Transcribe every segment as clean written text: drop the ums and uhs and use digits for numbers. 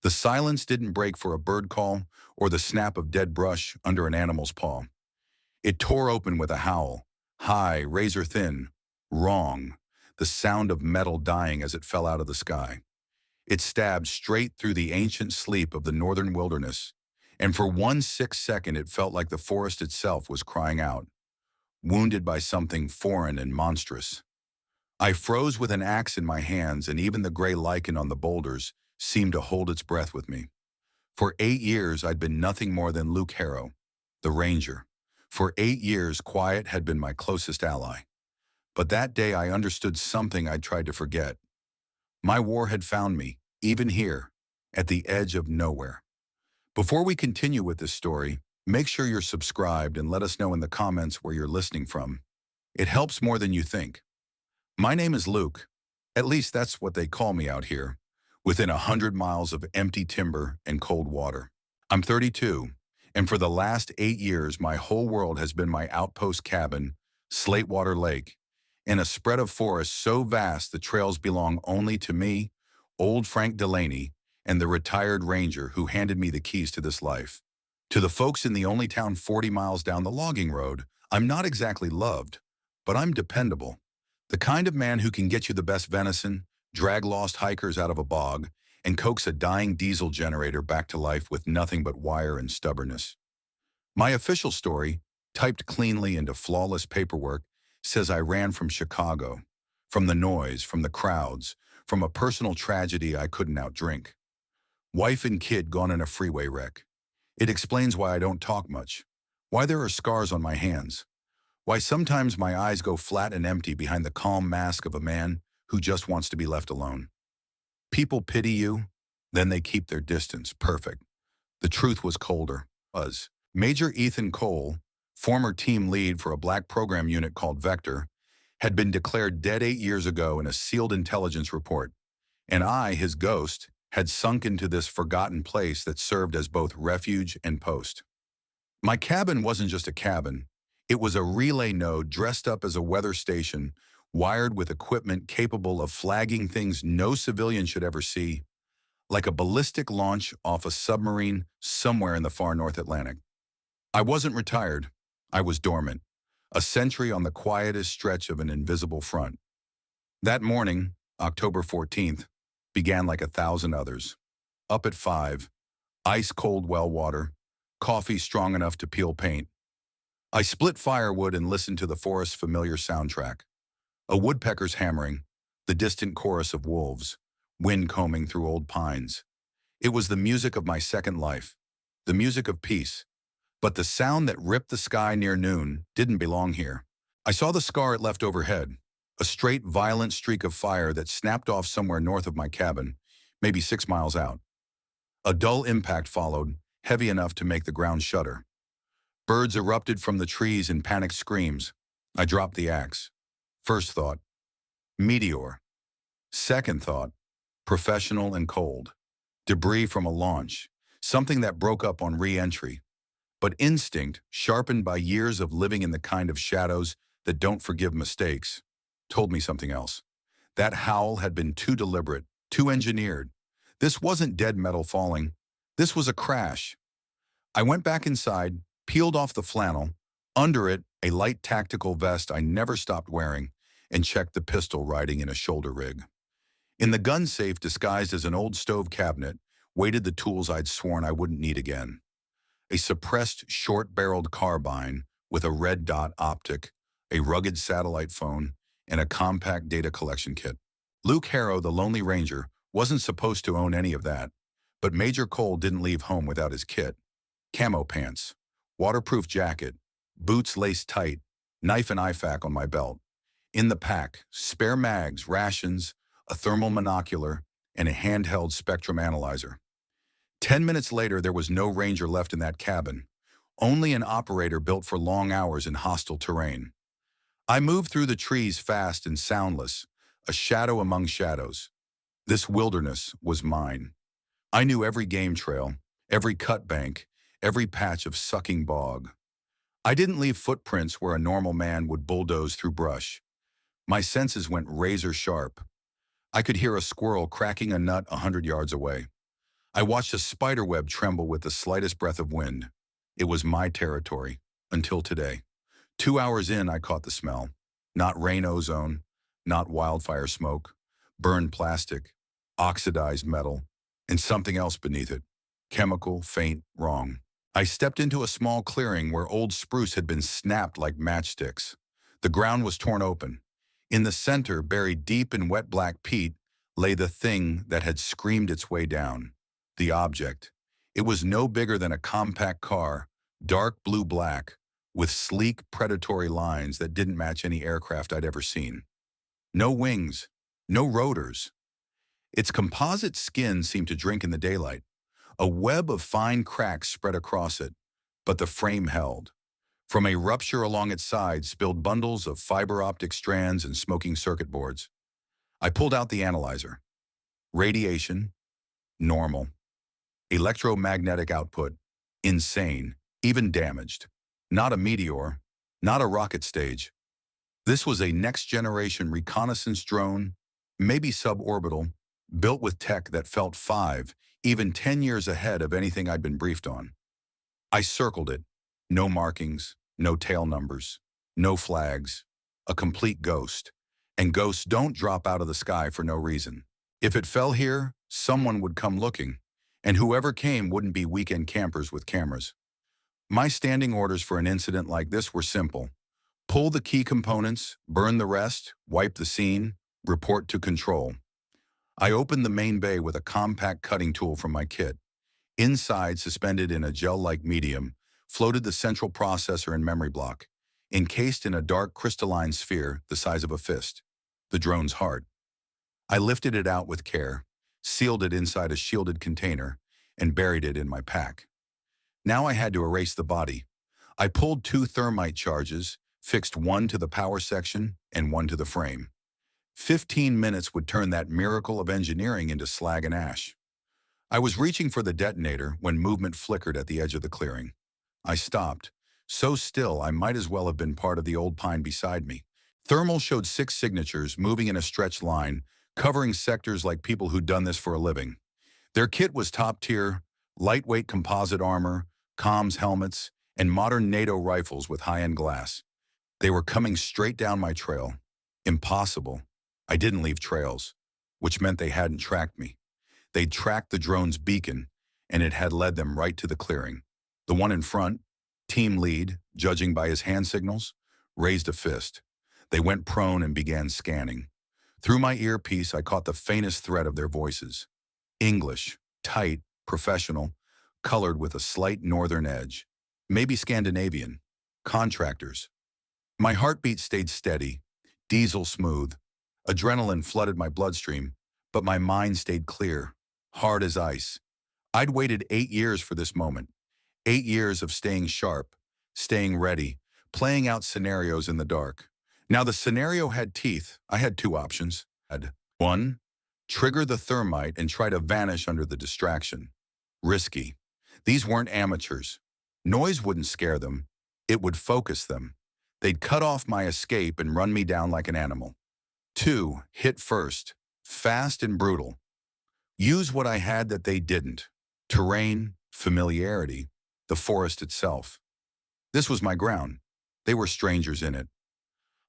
The silence didn't break for a bird call or the snap of dead brush under an animal's paw. It tore open with a howl, high, razor-thin, wrong, the sound of metal dying as it fell out of the sky. It stabbed straight through the ancient sleep of the northern wilderness, and for 1 6 second it felt like the forest itself was crying out, wounded by something foreign and monstrous. I froze with an axe in my hands, and even the gray lichen on the boulders seemed to hold its breath with me. For 8 years I'd been nothing more than Luke Harrow, the ranger. For 8 years quiet had been my closest ally. But that day I understood something I'd tried to forget. My war had found me, even here, at the edge of nowhere. Before we continue with this story, make sure you're subscribed and let us know in the comments where you're listening from. It helps more than you think. My name is Luke. At least that's what they call me out here, within 100 miles of empty timber and cold water. I'm 32, and for the last 8 years, my whole world has been my outpost cabin, Slatewater Lake, in a spread of forest so vast the trails belong only to me, old Frank Delaney, and the retired ranger who handed me the keys to this life. To the folks in the only town 40 miles down the logging road, I'm not exactly loved, but I'm dependable. The kind of man who can get you the best venison, drag lost hikers out of a bog, and coax a dying diesel generator back to life with nothing but wire and stubbornness. My official story, typed cleanly into flawless paperwork, says I ran from Chicago, from the noise, from the crowds, from a personal tragedy I couldn't outdrink. Wife and kid gone in a freeway wreck. It explains why I don't talk much, why there are scars on my hands, why sometimes my eyes go flat and empty behind the calm mask of a man who just wants to be left alone. People pity you, then they keep their distance. Perfect. The truth was colder. Major Ethan Cole, former team lead for a black program unit called Vector, had been declared dead 8 years ago in a sealed intelligence report, and I, his ghost, had sunk into this forgotten place that served as both refuge and post. My cabin wasn't just a cabin. It was a relay node dressed up as a weather station, wired with equipment capable of flagging things no civilian should ever see, like a ballistic launch off a submarine somewhere in the far North Atlantic. I wasn't retired. I was dormant, a sentry on the quietest stretch of an invisible front. That morning, October 14th, began like 1,000 others. Up at 5, ice-cold well water, coffee strong enough to peel paint. I split firewood and listened to the forest's familiar soundtrack. A woodpecker's hammering, the distant chorus of wolves, wind combing through old pines. It was the music of my second life, the music of peace. But the sound that ripped the sky near noon didn't belong here. I saw the scar it left overhead, a straight, violent streak of fire that snapped off somewhere north of my cabin, maybe 6 miles out. A dull impact followed, heavy enough to make the ground shudder. Birds erupted from the trees in panicked screams. I dropped the axe. First thought, meteor. Second thought, professional and cold. Debris from a launch, something that broke up on re-entry. But instinct, sharpened by years of living in the kind of shadows that don't forgive mistakes, told me something else. That howl had been too deliberate, too engineered. This wasn't dead metal falling. This was a crash. I went back inside, peeled off the flannel, under it a light tactical vest I never stopped wearing, and checked the pistol riding in a shoulder rig. In the gun safe, disguised as an old stove cabinet, waited the tools I'd sworn I wouldn't need again. A suppressed, short-barreled carbine with a red dot optic, a rugged satellite phone, and a compact data collection kit. Luke Harrow, the Lonely Ranger, wasn't supposed to own any of that, but Major Cole didn't leave home without his kit. Camo pants, waterproof jacket, boots laced tight, knife and IFAK on my belt. In the pack, spare mags, rations, a thermal monocular, and a handheld spectrum analyzer. 10 minutes later, there was no ranger left in that cabin, only an operator built for long hours in hostile terrain. I moved through the trees fast and soundless, a shadow among shadows. This wilderness was mine. I knew every game trail, every cut bank, every patch of sucking bog. I didn't leave footprints where a normal man would bulldoze through brush. My senses went razor sharp. I could hear a squirrel cracking a nut 100 yards away. I watched a spider web tremble with the slightest breath of wind. It was my territory, until today. 2 hours in, I caught the smell. Not rain ozone, not wildfire smoke, burned plastic, oxidized metal, and something else beneath it. Chemical, faint, wrong. I stepped into a small clearing where old spruce had been snapped like matchsticks. The ground was torn open. In the center, buried deep in wet black peat, lay the thing that had screamed its way down. The object. It was no bigger than a compact car, dark blue-black, with sleek, predatory lines that didn't match any aircraft I'd ever seen. No wings, no rotors. Its composite skin seemed to drink in the daylight. A web of fine cracks spread across it, but the frame held. From a rupture along its side spilled bundles of fiber optic strands and smoking circuit boards. I pulled out the analyzer. Radiation, normal. Electromagnetic output, insane, even damaged. Not a meteor, not a rocket stage. This was a next-generation reconnaissance drone, maybe suborbital, built with tech that felt 5, even 10 years ahead of anything I'd been briefed on. I circled it. No markings, no tail numbers, no flags. A complete ghost. And ghosts don't drop out of the sky for no reason. If it fell here, someone would come looking, and whoever came wouldn't be weekend campers with cameras. My standing orders for an incident like this were simple. Pull the key components, burn the rest, wipe the scene, report to control. I opened the main bay with a compact cutting tool from my kit. Inside, suspended in a gel-like medium, floated the central processor and memory block, encased in a dark crystalline sphere the size of a fist, the drone's heart. I lifted it out with care, sealed it inside a shielded container, and buried it in my pack. Now I had to erase the body. I pulled 2 thermite charges, fixed one to the power section and one to the frame. 15 minutes would turn that miracle of engineering into slag and ash. I was reaching for the detonator when movement flickered at the edge of the clearing. I stopped, so still I might as well have been part of the old pine beside me. Thermal showed 6 signatures moving in a stretched line, covering sectors like people who'd done this for a living. Their kit was top tier, lightweight composite armor, comms helmets, and modern NATO rifles with high-end glass. They were coming straight down my trail. Impossible. I didn't leave trails, which meant they hadn't tracked me. They'd tracked the drone's beacon, and it had led them right to the clearing. The one in front, team lead, judging by his hand signals, raised a fist. They went prone and began scanning. Through my earpiece, I caught the faintest thread of their voices. English, tight, professional, colored with a slight northern edge. Maybe Scandinavian. Contractors. My heartbeat stayed steady, diesel smooth. Adrenaline flooded my bloodstream, but my mind stayed clear, hard as ice. I'd waited 8 years for this moment. 8 years of staying sharp, staying ready, playing out scenarios in the dark. Now the scenario had teeth. I had 2 options. 1, trigger the thermite and try to vanish under the distraction. Risky. These weren't amateurs. Noise wouldn't scare them. It would focus them. They'd cut off my escape and run me down like an animal. 2, hit first. Fast and brutal. Use what I had that they didn't. Terrain, familiarity, the forest itself. This was my ground. They were strangers in it.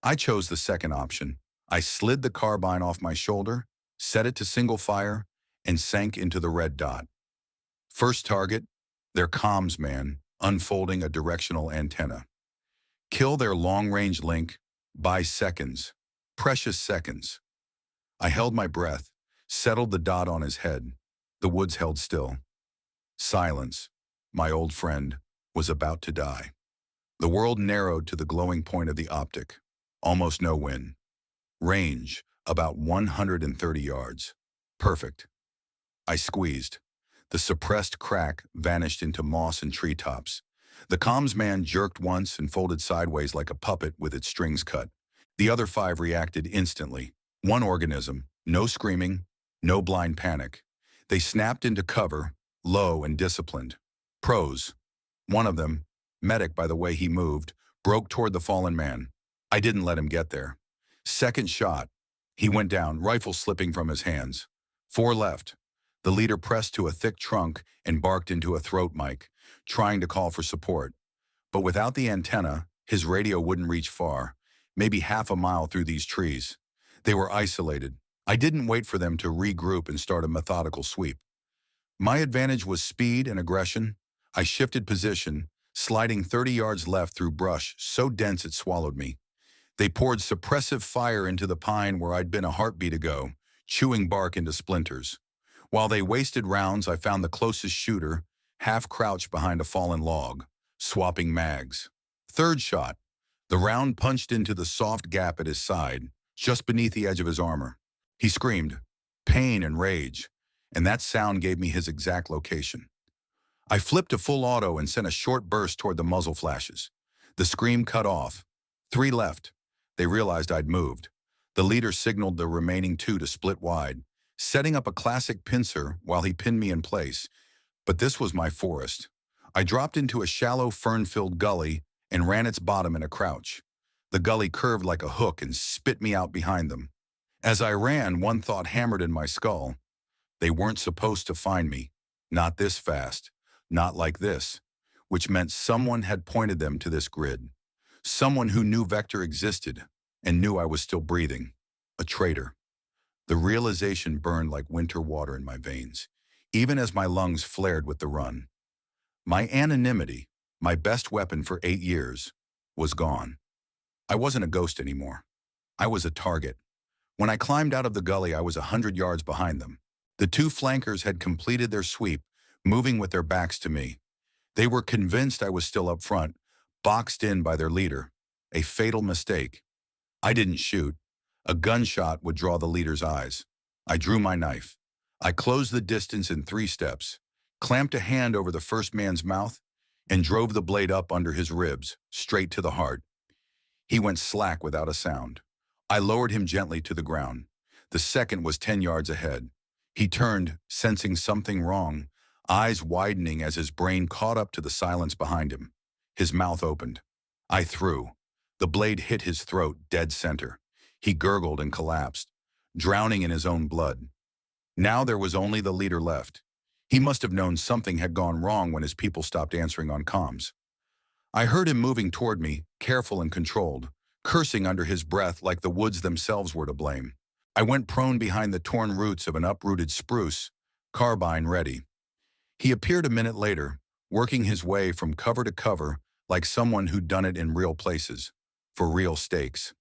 I chose the second option. I slid the carbine off my shoulder, set it to single fire, and sank into the red dot. First target, their comms man, unfolding a directional antenna. Kill their long-range link, by seconds. Precious seconds. I held my breath, settled the dot on his head. The woods held still. Silence. My old friend was about to die. The world narrowed to the glowing point of the optic. Almost no wind. Range, about 130 yards. Perfect. I squeezed. The suppressed crack vanished into moss and treetops. The comms man jerked once and folded sideways like a puppet with its strings cut. The other 5 reacted instantly. One organism, no screaming, no blind panic. They snapped into cover, low and disciplined. Pros. One of them, medic by the way he moved, broke toward the fallen man. I didn't let him get there. Second shot. He went down, rifle slipping from his hands. 4 left. The leader pressed to a thick trunk and barked into a throat mic, trying to call for support. But without the antenna, his radio wouldn't reach far, maybe half a mile through these trees. They were isolated. I didn't wait for them to regroup and start a methodical sweep. My advantage was speed and aggression. I shifted position, sliding 30 yards left through brush so dense it swallowed me. They poured suppressive fire into the pine where I'd been a heartbeat ago, chewing bark into splinters. While they wasted rounds, I found the closest shooter, half crouched behind a fallen log, swapping mags. Third shot. The round punched into the soft gap at his side, just beneath the edge of his armor. He screamed, pain and rage, and that sound gave me his exact location. I flipped to full auto and sent a short burst toward the muzzle flashes. The scream cut off. 3 left. They realized I'd moved. The leader signaled the remaining 2 to split wide, setting up a classic pincer while he pinned me in place. But this was my forest. I dropped into a shallow fern-filled gully and ran its bottom in a crouch. The gully curved like a hook and spit me out behind them. As I ran, one thought hammered in my skull. They weren't supposed to find me. Not this fast. Not like this. Which meant someone had pointed them to this grid. Someone who knew Vector existed and knew I was still breathing. A traitor. The realization burned like winter water in my veins, even as my lungs flared with the run. My anonymity, my best weapon for 8 years, was gone. I wasn't a ghost anymore. I was a target. When I climbed out of the gully, I was 100 yards behind them. The 2 flankers had completed their sweep, moving with their backs to me. They were convinced I was still up front, boxed in by their leader. A fatal mistake. I didn't shoot. A gunshot would draw the leader's eyes. I drew my knife. I closed the distance in 3 steps, clamped a hand over the first man's mouth, and drove the blade up under his ribs, straight to the heart. He went slack without a sound. I lowered him gently to the ground. The second was 10 yards ahead. He turned, sensing something wrong, eyes widening as his brain caught up to the silence behind him. His mouth opened. I threw. The blade hit his throat, dead center. He gurgled and collapsed, drowning in his own blood. Now there was only the leader left. He must have known something had gone wrong when his people stopped answering on comms. I heard him moving toward me, careful and controlled, cursing under his breath like the woods themselves were to blame. I went prone behind the torn roots of an uprooted spruce, carbine ready. He appeared a minute later, working his way from cover to cover like someone who'd done it in real places, for real stakes.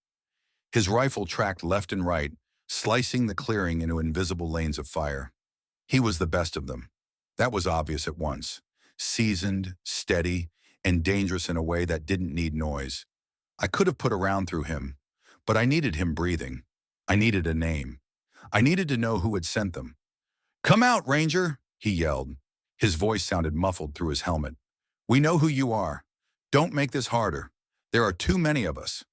His rifle tracked left and right, slicing the clearing into invisible lanes of fire. He was the best of them. That was obvious at once. Seasoned, steady, and dangerous in a way that didn't need noise. I could have put a round through him, but I needed him breathing. I needed a name. I needed to know who had sent them. "Come out, Ranger," he yelled. His voice sounded muffled through his helmet. "We know who you are. Don't make this harder. There are too many of us."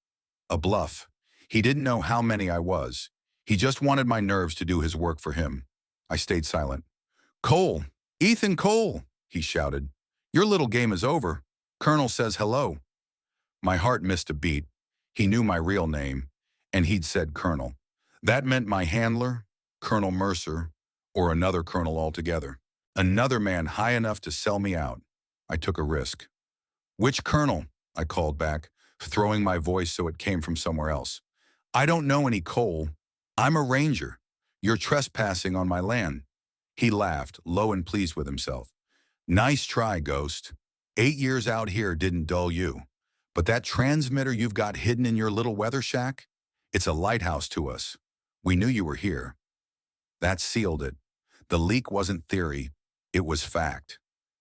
A bluff. He didn't know how many I was. He just wanted my nerves to do his work for him. I stayed silent. "Cole! Ethan Cole!" he shouted. "Your little game is over. Colonel says hello." My heart missed a beat. He knew my real name, and he'd said Colonel. That meant my handler, Colonel Mercer, or another colonel altogether. Another man high enough to sell me out. I took a risk. "Which colonel?" I called back, throwing my voice so it came from somewhere else. "I don't know any Cole. I'm a ranger. You're trespassing on my land." He laughed, low and pleased with himself. "Nice try, Ghost. 8 years out here didn't dull you. But that transmitter you've got hidden in your little weather shack? It's a lighthouse to us. We knew you were here." That sealed it. The leak wasn't theory. It was fact.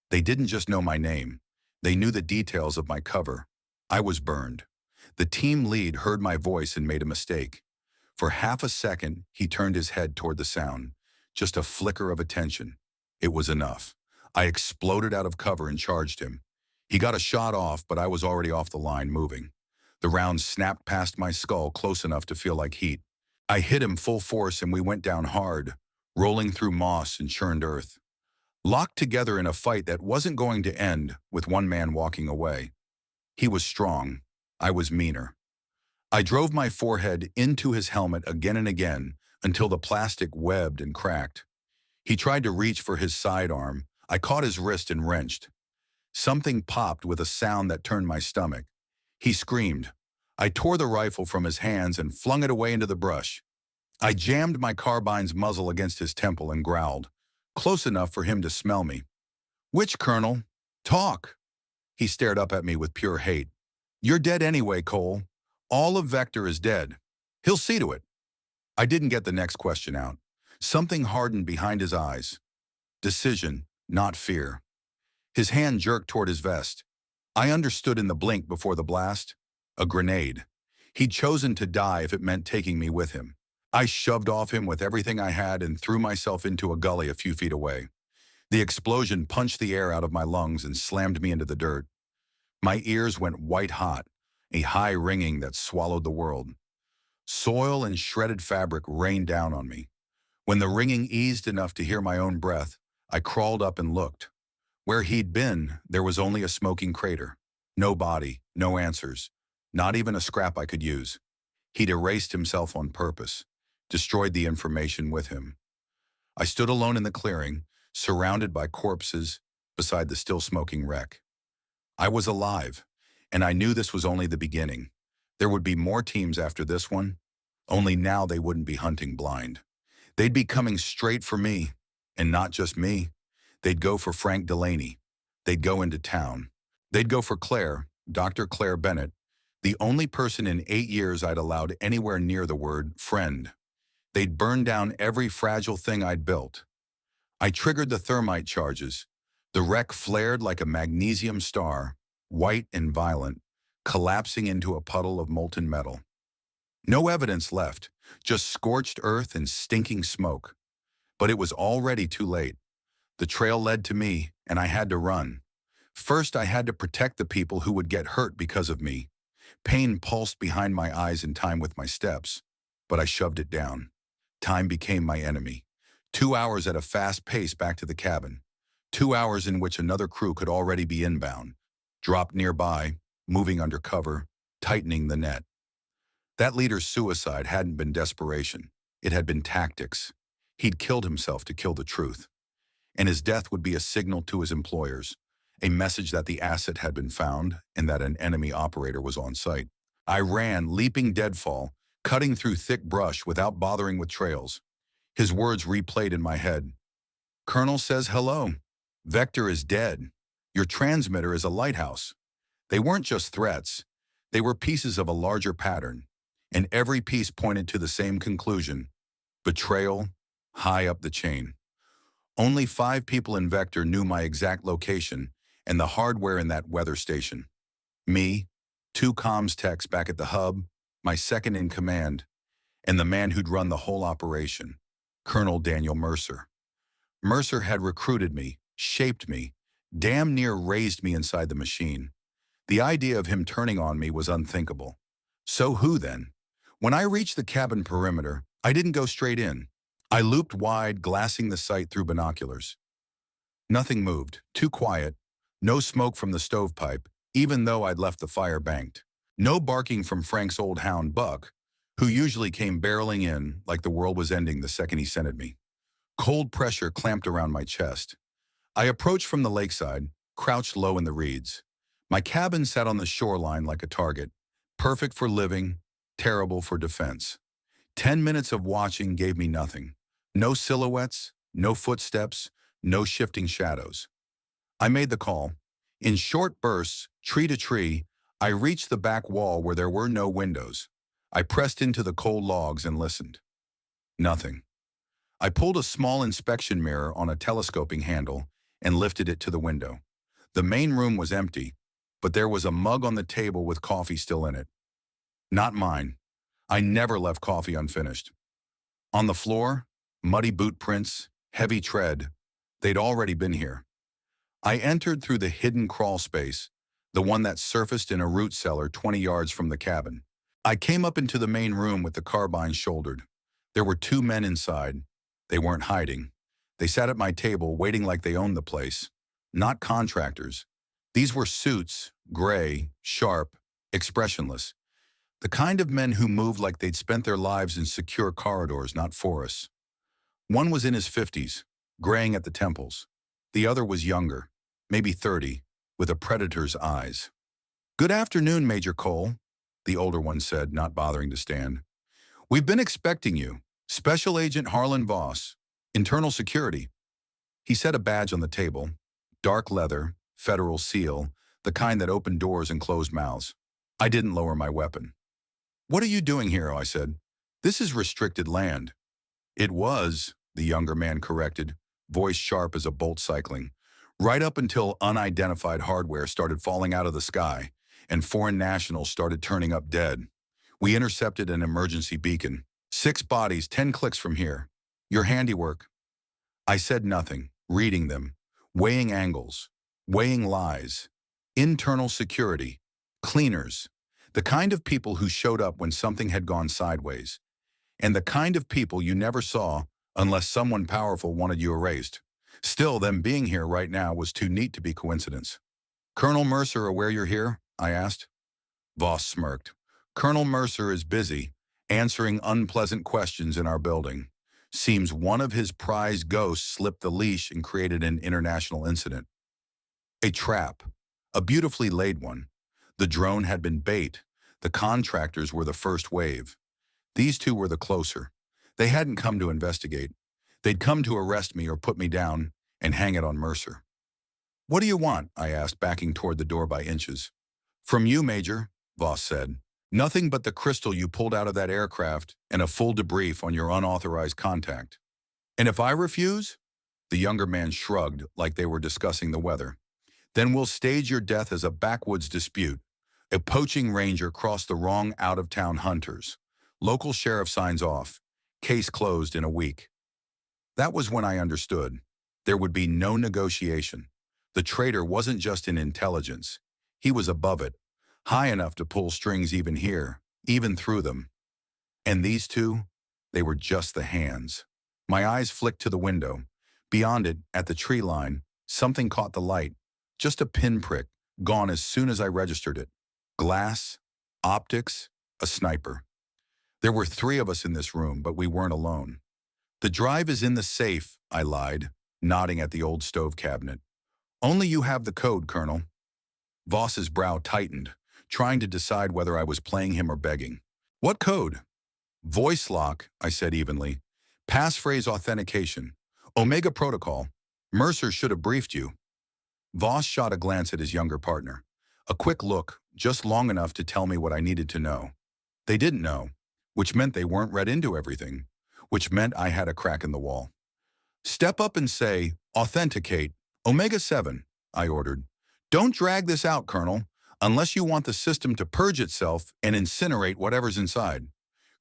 They didn't just know my name. They knew the details of my cover. I was burned. The team lead heard my voice and made a mistake. For half a second, he turned his head toward the sound. Just a flicker of attention. It was enough. I exploded out of cover and charged him. He got a shot off, but I was already off the line, moving. The round snapped past my skull close enough to feel like heat. I hit him full force and we went down hard, rolling through moss and churned earth. Locked together in a fight that wasn't going to end with one man walking away. He was strong. I was meaner. I drove my forehead into his helmet again and again until the plastic webbed and cracked. He tried to reach for his sidearm. I caught his wrist and wrenched. Something popped with a sound that turned my stomach. He screamed. I tore the rifle from his hands and flung it away into the brush. I jammed my carbine's muzzle against his temple and growled, close enough for him to smell me. "Which colonel? Talk!" He stared up at me with pure hate. "You're dead anyway, Cole. All of Vector is dead. He'll see to it." I didn't get the next question out. Something hardened behind his eyes. Decision, not fear. His hand jerked toward his vest. I understood in the blink before the blast. A grenade. He'd chosen to die if it meant taking me with him. I shoved off him with everything I had and threw myself into a gully a few feet away. The explosion punched the air out of my lungs and slammed me into the dirt. My ears went white hot, a high ringing that swallowed the world. Soil and shredded fabric rained down on me. When the ringing eased enough to hear my own breath, I crawled up and looked. Where he'd been, there was only a smoking crater. No body, no answers, not even a scrap I could use. He'd erased himself on purpose, destroyed the information with him. I stood alone in the clearing, surrounded by corpses beside the still smoking wreck. I was alive, and I knew this was only the beginning. There would be more teams after this one, only now they wouldn't be hunting blind. They'd be coming straight for me, and not just me. They'd go for Frank Delaney. They'd go into town. They'd go for Claire, Dr. Claire Bennett, the only person in 8 years I'd allowed anywhere near the word friend. They'd burn down every fragile thing I'd built. I triggered the thermite charges. The wreck flared like a magnesium star, white and violent, collapsing into a puddle of molten metal. No evidence left, just scorched earth and stinking smoke. But it was already too late. The trail led to me, and I had to run. First, I had to protect the people who would get hurt because of me. Pain pulsed behind my eyes in time with my steps, but I shoved it down. Time became my enemy. 2 hours at a fast pace back to the cabin. 2 hours in which another crew could already be inbound, dropped nearby, moving under cover, tightening the net. That leader's suicide hadn't been desperation. It had been tactics. He'd killed himself to kill the truth. And his death would be a signal to his employers, a message that the asset had been found and that an enemy operator was on site. I ran, leaping deadfall, cutting through thick brush without bothering with trails. His words replayed in my head. "Colonel says hello. Vector is dead. Your transmitter is a lighthouse." They weren't just threats. They were pieces of a larger pattern, and every piece pointed to the same conclusion: betrayal, high up the chain. Only 5 people in Vector knew my exact location and the hardware in that weather station. Me, 2 comms techs back at the hub, my second in command, and the man who'd run the whole operation, Colonel Daniel Mercer. Mercer had recruited me, shaped me, damn near raised me inside the machine. The idea of him turning on me was unthinkable. So who then? When I reached the cabin perimeter, I didn't go straight in. I looped wide, glassing the site through binoculars. Nothing moved, too quiet, no smoke from the stovepipe, even though I'd left the fire banked. No barking from Frank's old hound Buck, who usually came barreling in like the world was ending the second he scented me. Cold pressure clamped around my chest. I approached from the lakeside, crouched low in the reeds. My cabin sat on the shoreline like a target, perfect for living, terrible for defense. 10 minutes of watching gave me nothing. No silhouettes, no footsteps, no shifting shadows. I made the call. In short bursts, tree to tree, I reached the back wall where there were no windows. I pressed into the cold logs and listened. Nothing. I pulled a small inspection mirror on a telescoping handle and lifted it to the window. The main room was empty, but there was a mug on the table with coffee still in it. Not mine. I never left coffee unfinished. On the floor, muddy boot prints, heavy tread. They'd already been here. I entered through the hidden crawl space, the one that surfaced in a root cellar 20 yards from the cabin. I came up into the main room with the carbine shouldered. There were 2 men inside. They weren't hiding. They sat at my table waiting like they owned the place. Not contractors. These were suits, gray, sharp, expressionless. The kind of men who moved like they'd spent their lives in secure corridors, not forests. One was in his 50s, graying at the temples. The other was younger, maybe 30, with a predator's eyes. "Good afternoon, Major Cole," the older one said, not bothering to stand. "We've been expecting you. Special Agent Harlan Voss, Internal Security." He set a badge on the table, dark leather, federal seal, the kind that opened doors and closed mouths. I didn't lower my weapon. "What are you doing here?" I said. "This is restricted land." "It was," the younger man corrected, voice sharp as a bolt cycling, "right up until unidentified hardware started falling out of the sky and foreign nationals started turning up dead. We intercepted an emergency beacon. 6 bodies, 10 clicks from here. Your handiwork." I said nothing, reading them, weighing angles, weighing lies. Internal security, cleaners, the kind of people who showed up when something had gone sideways, and the kind of people you never saw unless someone powerful wanted you erased. Still, them being here right now was too neat to be coincidence. "Colonel Mercer aware you're here?" I asked. Voss smirked. "Colonel Mercer is busy, answering unpleasant questions in our building. Seems one of his prize ghosts slipped the leash and created an international incident. A trap, a beautifully laid one. The drone had been bait. The contractors were the first wave. These two were the closer. They hadn't come to investigate. They'd come to arrest me or put me down and hang it on Mercer." "What do you want?" I asked, backing toward the door by inches. "From you, Major," Voss said. "Nothing but the crystal you pulled out of that aircraft and a full debrief on your unauthorized contact." "And if I refuse?" The younger man shrugged like they were discussing the weather. "Then we'll stage your death as a backwoods dispute. A poaching ranger crossed the wrong out-of-town hunters. Local sheriff signs off. Case closed in a week." That was when I understood. There would be no negotiation. The traitor wasn't just in intelligence. He was above it, high enough to pull strings even here, even through them. And these two, they were just the hands. My eyes flicked to the window. Beyond it, at the tree line, something caught the light. Just a pinprick, gone as soon as I registered it. Glass, optics, a sniper. There were 3 of us in this room, but we weren't alone. "The drive is in the safe," I lied, nodding at the old stove cabinet. "Only you have the code, Colonel." Voss's brow tightened, trying to decide whether I was playing him or begging. "What code?" "Voice lock," I said evenly. "Passphrase authentication. Omega Protocol. Mercer should have briefed you." Voss shot a glance at his younger partner. A quick look, just long enough to tell me what I needed to know. They didn't know, which meant they weren't read into everything, which meant I had a crack in the wall. "Step up and say, 'Authenticate, Omega 7, I ordered. "Don't drag this out, Colonel, unless you want the system to purge itself and incinerate whatever's inside."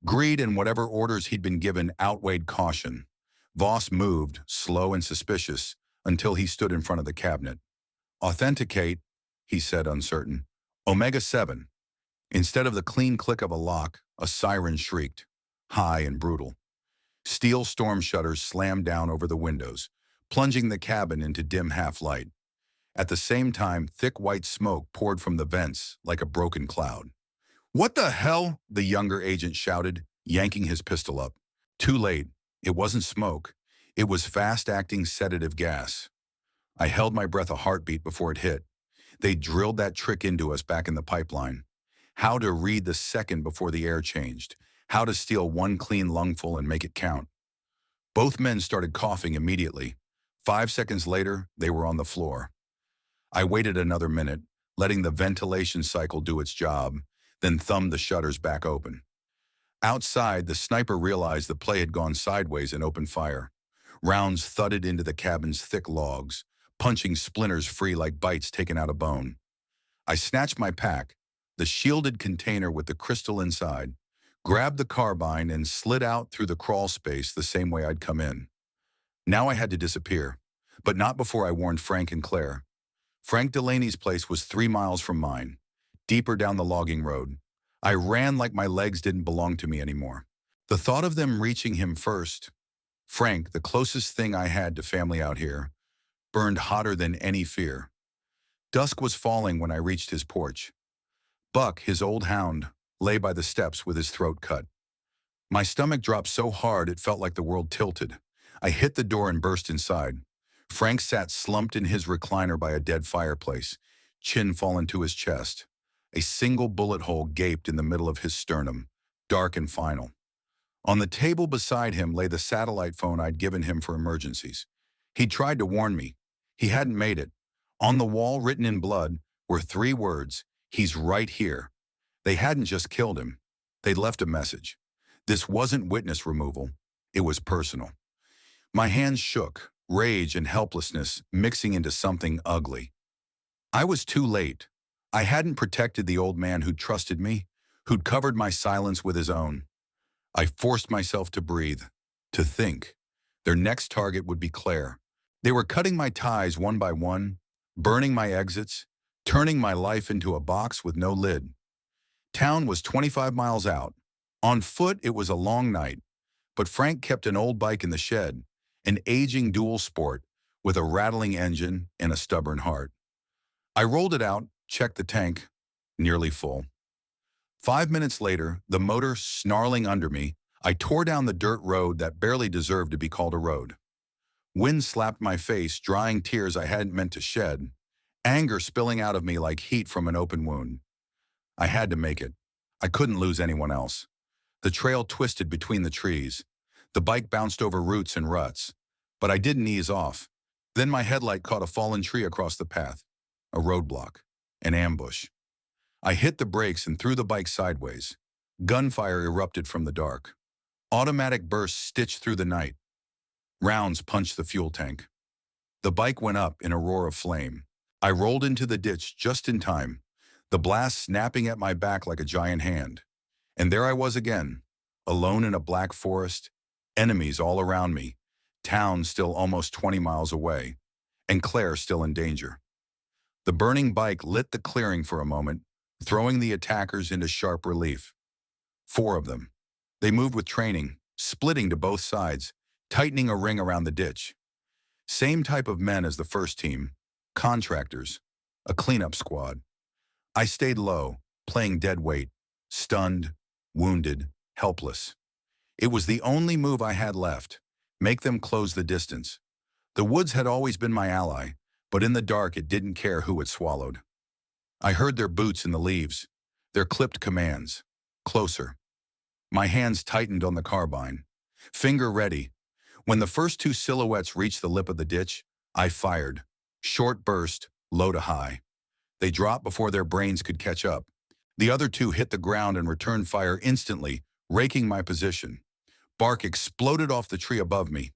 Greed and whatever orders he'd been given outweighed caution. Voss moved, slow and suspicious, until he stood in front of the cabinet. "Authenticate," he said, uncertain. "Omega 7. Instead of the clean click of a lock, a siren shrieked, high and brutal. Steel storm shutters slammed down over the windows, plunging the cabin into dim half-light. At the same time, thick white smoke poured from the vents like a broken cloud. "What the hell?" the younger agent shouted, yanking his pistol up. Too late. It wasn't smoke. It was fast-acting sedative gas. I held my breath a heartbeat before it hit. They drilled that trick into us back in the pipeline. How to read the second before the air changed. How to steal one clean lungful and make it count. Both men started coughing immediately. 5 seconds later, they were on the floor. I waited another minute, letting the ventilation cycle do its job, then thumbed the shutters back open. Outside, the sniper realized the play had gone sideways and opened fire. Rounds thudded into the cabin's thick logs, punching splinters free like bites taken out of bone. I snatched my pack, the shielded container with the crystal inside, grabbed the carbine and slid out through the crawl space the same way I'd come in. Now I had to disappear, but not before I warned Frank and Claire. Frank Delaney's place was 3 miles from mine, deeper down the logging road. I ran like my legs didn't belong to me anymore. The thought of them reaching him first, Frank, the closest thing I had to family out here, burned hotter than any fear. Dusk was falling when I reached his porch. Buck, his old hound, lay by the steps with his throat cut. My stomach dropped so hard it felt like the world tilted. I hit the door and burst inside. Frank sat slumped in his recliner by a dead fireplace, chin fallen to his chest. A single bullet hole gaped in the middle of his sternum, dark and final. On the table beside him lay the satellite phone I'd given him for emergencies. He'd tried to warn me. He hadn't made it. On the wall, written in blood, were 3 words: "He's right here." They hadn't just killed him. They'd left a message. This wasn't witness removal. It was personal. My hands shook, rage and helplessness mixing into something ugly. I was too late. I hadn't protected the old man who'd trusted me, who'd covered my silence with his own. I forced myself to breathe, to think. Their next target would be Claire. They were cutting my ties one by one, burning my exits, turning my life into a box with no lid. Town was 25 miles out. On foot, it was a long night, but Frank kept an old bike in the shed, an aging dual sport with a rattling engine and a stubborn heart. I rolled it out, checked the tank, nearly full. 5 minutes later, the motor snarling under me, I tore down the dirt road that barely deserved to be called a road. Wind slapped my face, drying tears I hadn't meant to shed, anger spilling out of me like heat from an open wound. I had to make it. I couldn't lose anyone else. The trail twisted between the trees. The bike bounced over roots and ruts. But I didn't ease off. Then my headlight caught a fallen tree across the path. A roadblock. An ambush. I hit the brakes and threw the bike sideways. Gunfire erupted from the dark. Automatic bursts stitched through the night. Rounds punched the fuel tank. The bike went up in a roar of flame. I rolled into the ditch just in time, the blast snapping at my back like a giant hand. And there I was again, alone in a black forest, enemies all around me, town still almost 20 miles away, and Claire still in danger. The burning bike lit the clearing for a moment, throwing the attackers into sharp relief. 4 of them. They moved with training, splitting to both sides, tightening a ring around the ditch. Same type of men as the first team, contractors, a cleanup squad. I stayed low, playing dead weight, stunned, wounded, helpless. It was the only move I had left, make them close the distance. The woods had always been my ally, but in the dark it didn't care who it swallowed. I heard their boots in the leaves, their clipped commands. Closer. My hands tightened on the carbine. Finger ready. When the first 2 silhouettes reached the lip of the ditch, I fired. Short burst, low to high. They dropped before their brains could catch up. The other 2 hit the ground and returned fire instantly, raking my position. Bark exploded off the tree above me.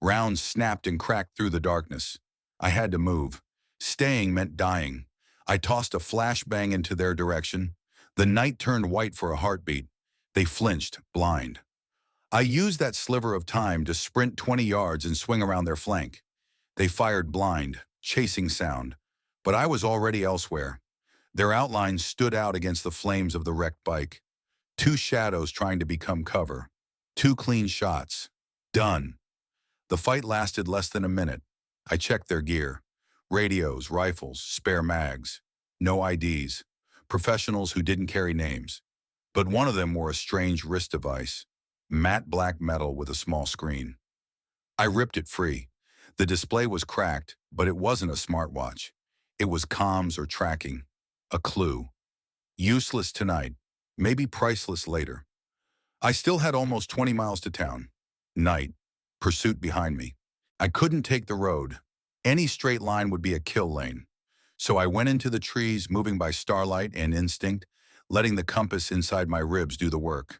Rounds snapped and cracked through the darkness. I had to move. Staying meant dying. I tossed a flashbang into their direction. The night turned white for a heartbeat. They flinched, blind. I used that sliver of time to sprint 20 yards and swing around their flank. They fired blind, chasing sound, but I was already elsewhere. Their outlines stood out against the flames of the wrecked bike. 2 shadows trying to become cover. 2 clean shots. Done. The fight lasted less than a minute. I checked their gear. Radios, rifles, spare mags. No IDs. Professionals who didn't carry names. But one of them wore a strange wrist device. Matte black metal with a small screen. I ripped it free. The display was cracked, but it wasn't a smartwatch. It was comms or tracking. A clue. Useless tonight, maybe priceless later. I still had almost 20 miles to town. Night. Pursuit behind me. I couldn't take the road. Any straight line would be a kill lane. So I went into the trees, moving by starlight and instinct, letting the compass inside my ribs do the work.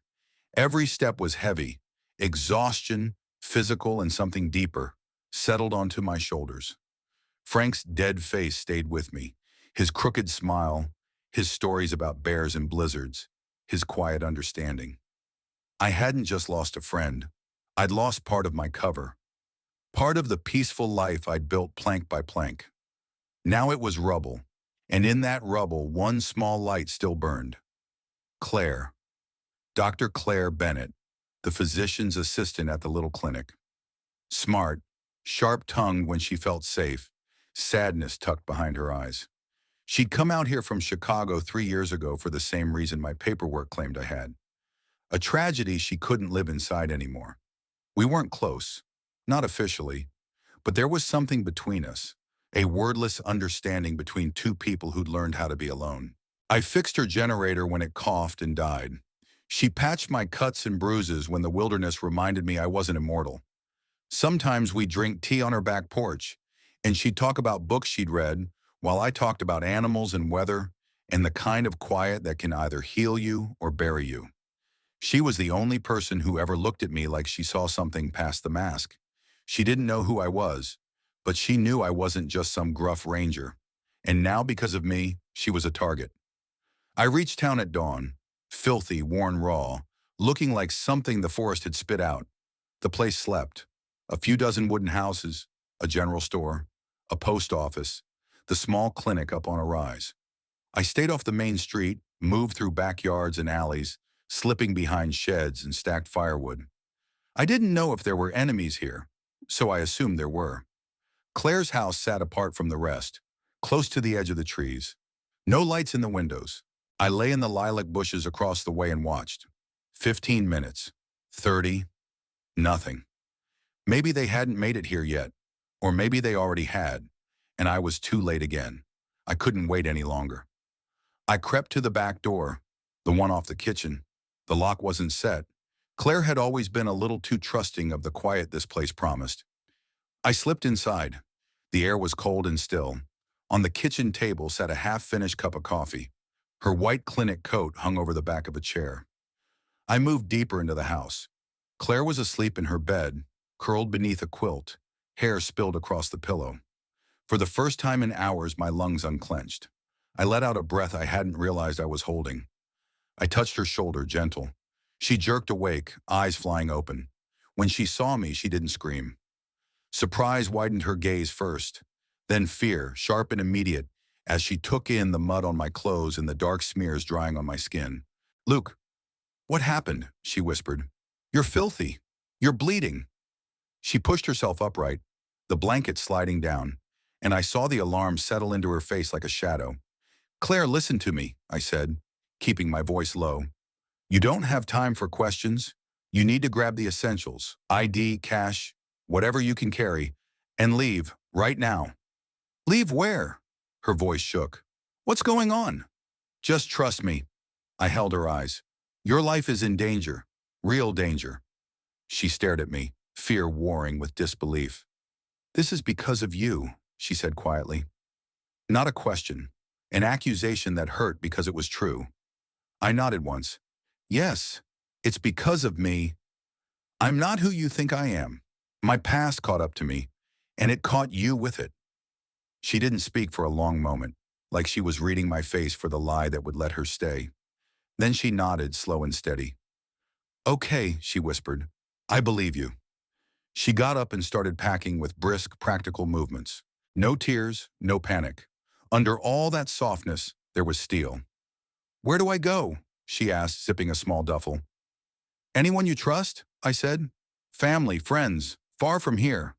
Every step was heavy. Exhaustion, physical and something deeper, settled onto my shoulders. Frank's dead face stayed with me. His crooked smile, his stories about bears and blizzards, his quiet understanding. I hadn't just lost a friend. I'd lost part of my cover. Part of the peaceful life I'd built plank by plank. Now it was rubble, and in that rubble, one small light still burned. Claire. Dr. Claire Bennett, the physician's assistant at the little clinic. Smart, sharp-tongued when she felt safe, sadness tucked behind her eyes. She'd come out here from Chicago 3 years ago for the same reason my paperwork claimed I had. A tragedy she couldn't live inside anymore. We weren't close. not officially, but there was something between us, a wordless understanding between two people who'd learned how to be alone. I fixed her generator when it coughed and died. She patched my cuts and bruises when the wilderness reminded me I wasn't immortal. Sometimes we'd drink tea on her back porch, and she'd talk about books she'd read, while I talked about animals and weather, and the kind of quiet that can either heal you or bury you. She was the only person who ever looked at me like she saw something past the mask. She didn't know who I was, but she knew I wasn't just some gruff ranger. And now, because of me, she was a target. I reached town at dawn, filthy, worn raw, looking like something the forest had spit out. The place slept. A few dozen wooden houses, a general store, a post office, the small clinic up on a rise. I stayed off the main street, moved through backyards and alleys, slipping behind sheds and stacked firewood. I didn't know if there were enemies here, so I assumed there were. Claire's house sat apart from the rest, close to the edge of the trees. No lights in the windows. I lay in the lilac bushes across the way and watched. 15 minutes. 30. Nothing. Maybe they hadn't made it here yet, or maybe they already had, and I was too late again. I couldn't wait any longer. I crept to the back door, the one off the kitchen. The lock wasn't set. Claire had always been a little too trusting of the quiet this place promised. I slipped inside. The air was cold and still. On the kitchen table sat a half-finished cup of coffee. Her white clinic coat hung over the back of a chair. I moved deeper into the house. Claire was asleep in her bed, curled beneath a quilt, hair spilled across the pillow. For the first time in hours, my lungs unclenched. I let out a breath I hadn't realized I was holding. I touched her shoulder, gentle. She jerked awake, eyes flying open. When she saw me, she didn't scream. Surprise widened her gaze first, then fear, sharp and immediate, as she took in the mud on my clothes and the dark smears drying on my skin. "Luke, what happened?" she whispered. "You're filthy. You're bleeding." She pushed herself upright, the blanket sliding down, and I saw the alarm settle into her face like a shadow. "Claire, listen to me," I said, keeping my voice low. "You don't have time for questions. You need to grab the essentials, ID, cash, whatever you can carry, and leave, right now." "Leave where?" Her voice shook. "What's going on?" "Just trust me." I held her eyes. "Your life is in danger, real danger." She stared at me, fear warring with disbelief. "This is because of you," she said quietly. Not a question, an accusation that hurt because it was true. I nodded once. "Yes, it's because of me. I'm not who you think I am. My past caught up to me, and it caught you with it." She didn't speak for a long moment, like she was reading my face for the lie that would let her stay. Then she nodded, slow and steady. "Okay," she whispered. "I believe you." She got up and started packing with brisk, practical movements. No tears, no panic. Under all that softness, there was steel. "Where do I go?" she asked, zipping a small duffel. "Anyone you trust?" I said. "Family, friends, far from here."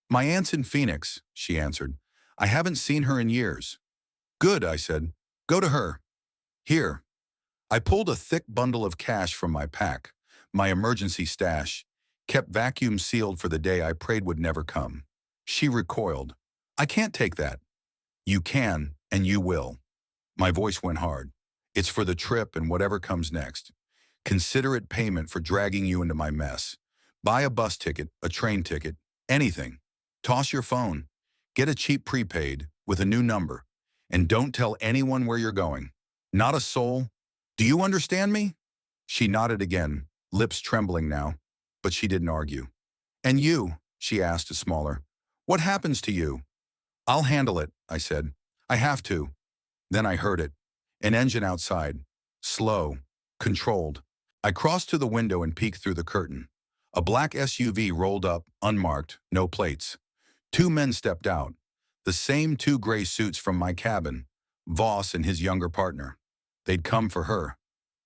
"My aunt's in Phoenix," she answered. "I haven't seen her in years." "Good," I said. "Go to her." "Here." I pulled a thick bundle of cash from my pack, my emergency stash, kept vacuum sealed for the day I prayed would never come. She recoiled. "I can't take that." "You can, and you will." My voice went hard. "It's for the trip and whatever comes next. Consider it payment for dragging you into my mess. Buy a bus ticket, a train ticket, anything. Toss your phone. Get a cheap prepaid with a new number. And don't tell anyone where you're going. Not a soul. Do you understand me?" She nodded again, lips trembling now, but she didn't argue. "And you?" she asked, smaller. "What happens to you?" "I'll handle it," I said. "I have to." Then I heard it. An engine outside. Slow. Controlled. I crossed to the window and peeked through the curtain. A black SUV rolled up, unmarked, no plates. Two men stepped out. The same two gray suits from my cabin. Voss and his younger partner. They'd come for her.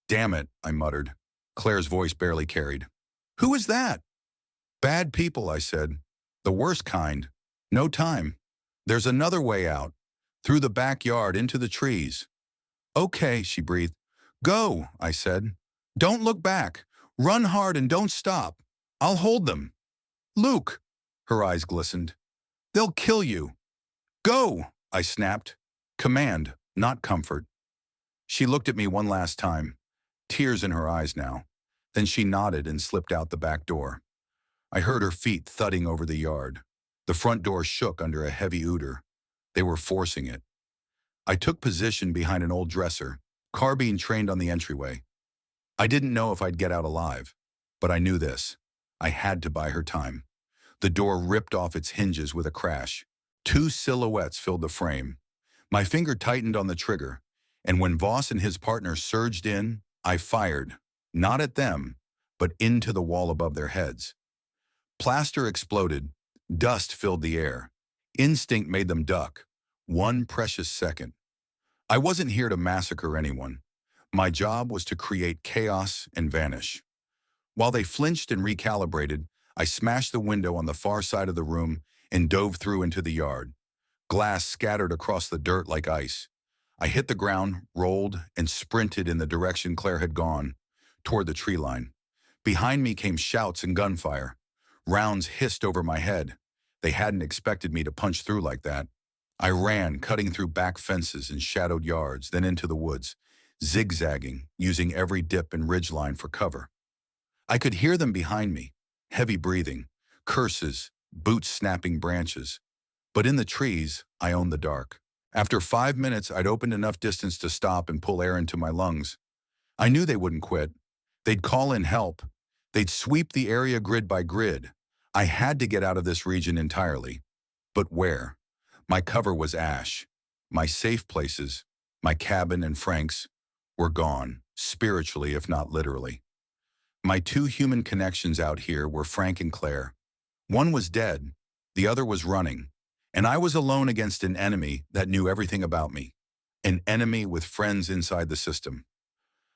"Damn it," I muttered. Claire's voice barely carried. "Who is that?" "Bad people," I said. "The worst kind. No time. There's another way out. Through the backyard, into the trees." "Okay," she breathed. "Go," I said. "Don't look back. Run hard and don't stop. I'll hold them." "Luke!" Her eyes glistened. They'll kill you. Go, I snapped. Command, not comfort. She looked at me one last time, tears in her eyes now. Then she nodded and slipped out the back door. I heard her feet thudding over the yard. The front door shook under a heavy ooder. They were forcing it. I took position behind an old dresser, carbine trained on the entryway. I didn't know if I'd get out alive, but I knew this. I had to buy her time. The door ripped off its hinges with a crash. Two silhouettes filled the frame. My finger tightened on the trigger, and when Voss and his partner surged in, I fired, not at them, but into the wall above their heads. Plaster exploded. Dust filled the air. Instinct made them duck. One precious second. I wasn't here to massacre anyone. My job was to create chaos and vanish. While they flinched and recalibrated, I smashed the window on the far side of the room and dove through into the yard. Glass scattered across the dirt like ice. I hit the ground, rolled, and sprinted in the direction Claire had gone, toward the tree line. Behind me came shouts and gunfire. Rounds hissed over my head. They hadn't expected me to punch through like that. I ran, cutting through back fences and shadowed yards, then into the woods, zigzagging, using every dip and ridgeline for cover. I could hear them behind me, heavy breathing, curses, boots snapping branches. But in the trees, I owned the dark. After 5 minutes, I'd opened enough distance to stop and pull air into my lungs. I knew they wouldn't quit. They'd call in help. They'd sweep the area grid by grid. I had to get out of this region entirely. But where? My cover was ash. My safe places, my cabin and Frank's, were gone, spiritually if not literally. My two human connections out here were Frank and Claire. One was dead, the other was running, and I was alone against an enemy that knew everything about me, an enemy with friends inside the system.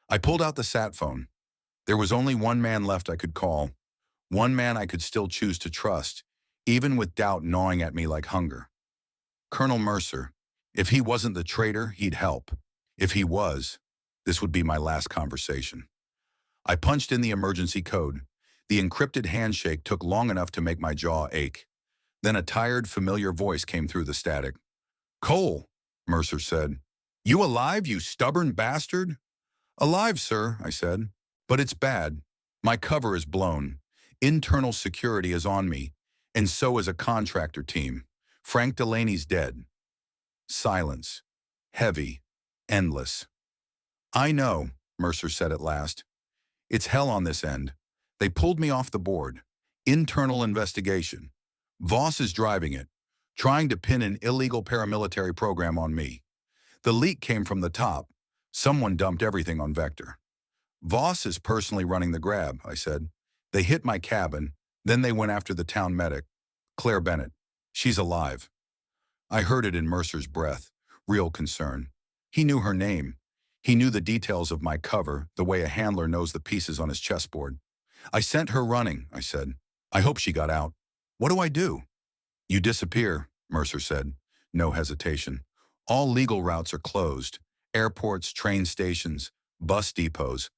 I pulled out the sat phone. There was only one man left I could call, one man I could still choose to trust, even with doubt gnawing at me like hunger. Colonel Mercer. If he wasn't the traitor, he'd help. If he was, this would be my last conversation. I punched in the emergency code. The encrypted handshake took long enough to make my jaw ache. Then a tired, familiar voice came through the static. Cole, Mercer said. You alive, you stubborn bastard? Alive, sir, I said. But it's bad. My cover is blown. Internal security is on me, and so is a contractor team. Frank Delaney's dead. Silence. Heavy. Endless. I know, Mercer said at last. It's hell on this end. They pulled me off the board. Internal investigation. Voss is driving it, trying to pin an illegal paramilitary program on me. The leak came from the top. Someone dumped everything on Vector. Voss is personally running the grab, I said. They hit my cabin, then they went after the town medic, Claire Bennett. She's alive. I heard it in Mercer's breath, real concern. He knew her name. He knew the details of my cover, the way a handler knows the pieces on his chessboard. I sent her running, I said. I hope she got out. What do I do? You disappear, Mercer said. No hesitation. All legal routes are closed. Airports, train stations, bus depots.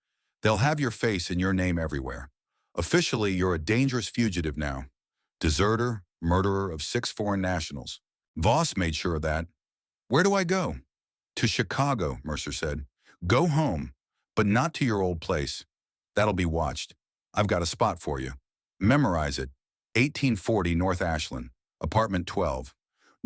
They'll have your face and your name everywhere. Officially, you're a dangerous fugitive now. Deserter, murderer of 6 foreign nationals. Voss made sure of that. Where do I go? To Chicago, Mercer said. Go home, but not to your old place. That'll be watched. I've got a spot for you. Memorize it. 1840 North Ashland, apartment 12.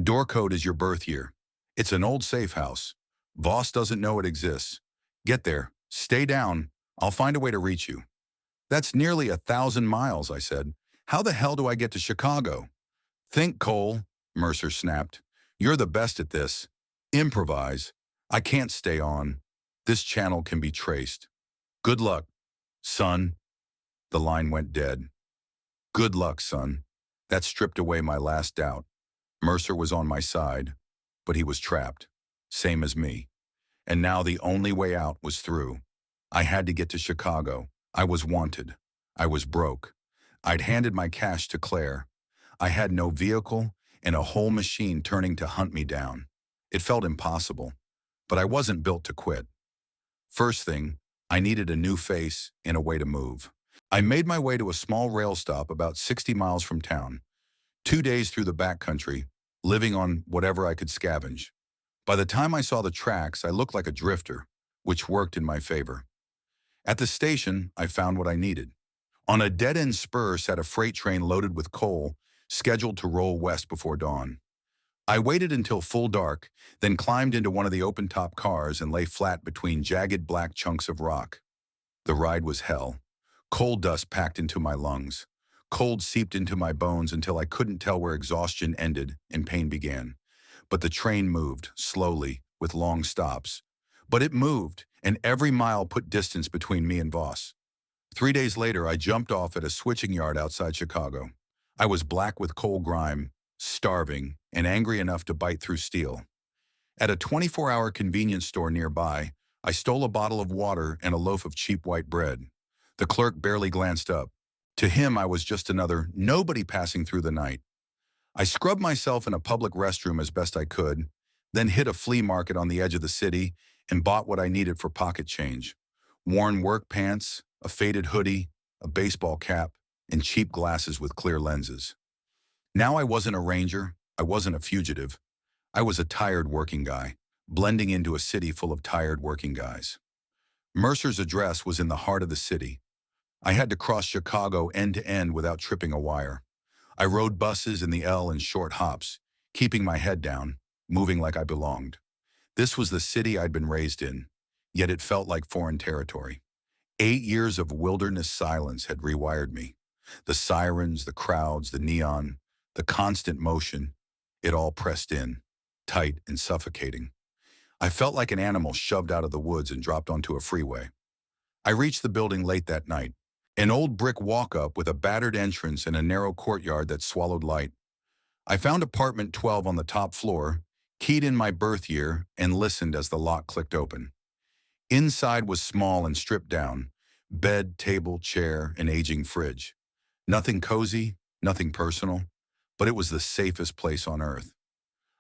Door code is your birth year. It's an old safe house. Voss doesn't know it exists. Get there. Stay down. I'll find a way to reach you. That's nearly 1,000 miles, I said. How the hell do I get to Chicago? Think, Cole, Mercer snapped. You're the best at this. Improvise. I can't stay on. This channel can be traced. Good luck, son. The line went dead. Good luck, son. That stripped away my last doubt. Mercer was on my side, but he was trapped, same as me. And now the only way out was through. I had to get to Chicago. I was wanted. I was broke. I'd handed my cash to Claire. I had no vehicle and a whole machine turning to hunt me down. It felt impossible, but I wasn't built to quit. First thing, I needed a new face and a way to move. I made my way to a small rail stop about 60 miles from town. 2 days through the backcountry, living on whatever I could scavenge. By the time I saw the tracks, I looked like a drifter, which worked in my favor. At the station, I found what I needed. On a dead-end spur sat a freight train loaded with coal, scheduled to roll west before dawn. I waited until full dark, then climbed into one of the open-top cars and lay flat between jagged black chunks of rock. The ride was hell. Coal dust packed into my lungs. Cold seeped into my bones until I couldn't tell where exhaustion ended and pain began. But the train moved, slowly, with long stops. But it moved, and every mile put distance between me and Voss. 3 days later, I jumped off at a switching yard outside Chicago. I was black with coal grime, starving, and angry enough to bite through steel. At a 24-hour convenience store nearby, I stole a bottle of water and a loaf of cheap white bread. The clerk barely glanced up. To him, I was just another nobody passing through the night. I scrubbed myself in a public restroom as best I could, then hit a flea market on the edge of the city and bought what I needed for pocket change. Worn work pants, a faded hoodie, a baseball cap, and cheap glasses with clear lenses. Now I wasn't a ranger, I wasn't a fugitive. I was a tired working guy, blending into a city full of tired working guys. Mercer's address was in the heart of the city. I had to cross Chicago end to end without tripping a wire. I rode buses in the L in short hops, keeping my head down, moving like I belonged. This was the city I'd been raised in, yet it felt like foreign territory. 8 years of wilderness silence had rewired me. The sirens, the crowds, the neon, the constant motion, it all pressed in, tight and suffocating. I felt like an animal shoved out of the woods and dropped onto a freeway. I reached the building late that night, an old brick walk-up with a battered entrance and a narrow courtyard that swallowed light. I found apartment 12 on the top floor, keyed in my birth year, and listened as the lock clicked open. Inside was small and stripped down, bed, table, chair, and aging fridge. Nothing cozy, nothing personal, but it was the safest place on earth.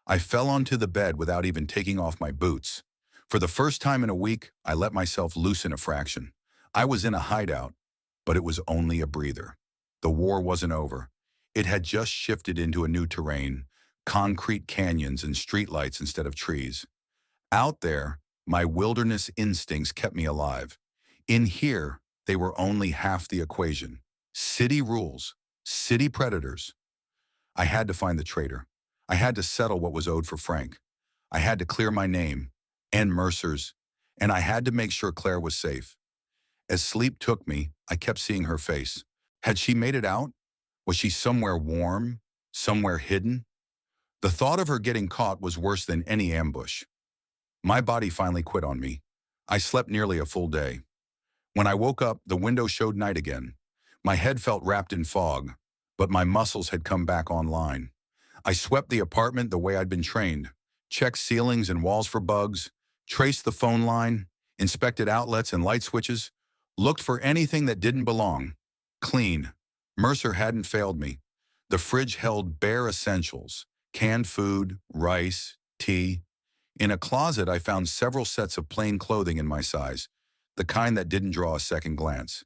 I fell onto the bed without even taking off my boots. For the first time in a week, I let myself loose in a fraction. I was in a hideout, but it was only a breather. The war wasn't over. It had just shifted into a new terrain, concrete canyons and streetlights instead of trees. Out there, my wilderness instincts kept me alive. In here, they were only half the equation. City rules, city predators. I had to find the traitor. I had to settle what was owed for Frank. I had to clear my name, and Mercer's, and I had to make sure Claire was safe. As sleep took me, I kept seeing her face. Had she made it out? Was she somewhere warm, somewhere hidden? The thought of her getting caught was worse than any ambush. My body finally quit on me. I slept nearly a full day. When I woke up, the window showed night again. My head felt wrapped in fog, but my muscles had come back online. I swept the apartment the way I'd been trained, checked ceilings and walls for bugs, traced the phone line, inspected outlets and light switches, looked for anything that didn't belong. Clean. Mercer hadn't failed me. The fridge held bare essentials, canned food, rice, tea. In a closet, I found several sets of plain clothing in my size, the kind that didn't draw a second glance.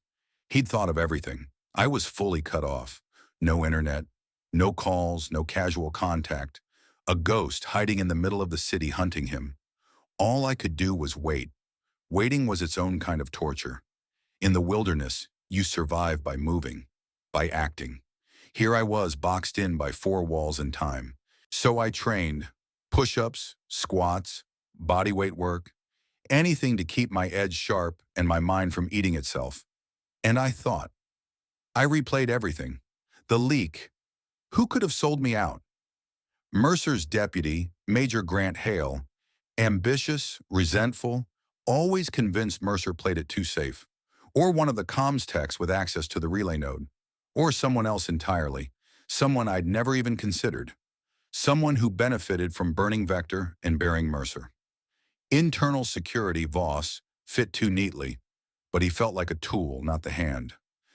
He'd thought of everything. I was fully cut off. No internet, no calls, no casual contact. A ghost hiding in the middle of the city hunting him. All I could do was wait. Waiting was its own kind of torture. In the wilderness, you survive by moving, by acting. Here I was boxed in by four walls and time. So I trained, push-ups, squats, bodyweight work, anything to keep my edge sharp and my mind from eating itself. And I thought. I replayed everything. The leak. Who could have sold me out? Mercer's deputy, Major Grant Hale, ambitious, resentful, always convinced Mercer played it too safe. Or one of the comms techs with access to the relay node. Or someone else entirely. Someone I'd never even considered. Someone who benefited from burning Vector and bearing Mercer. Internal security Voss fit too neatly, but he felt like a tool, not the hand.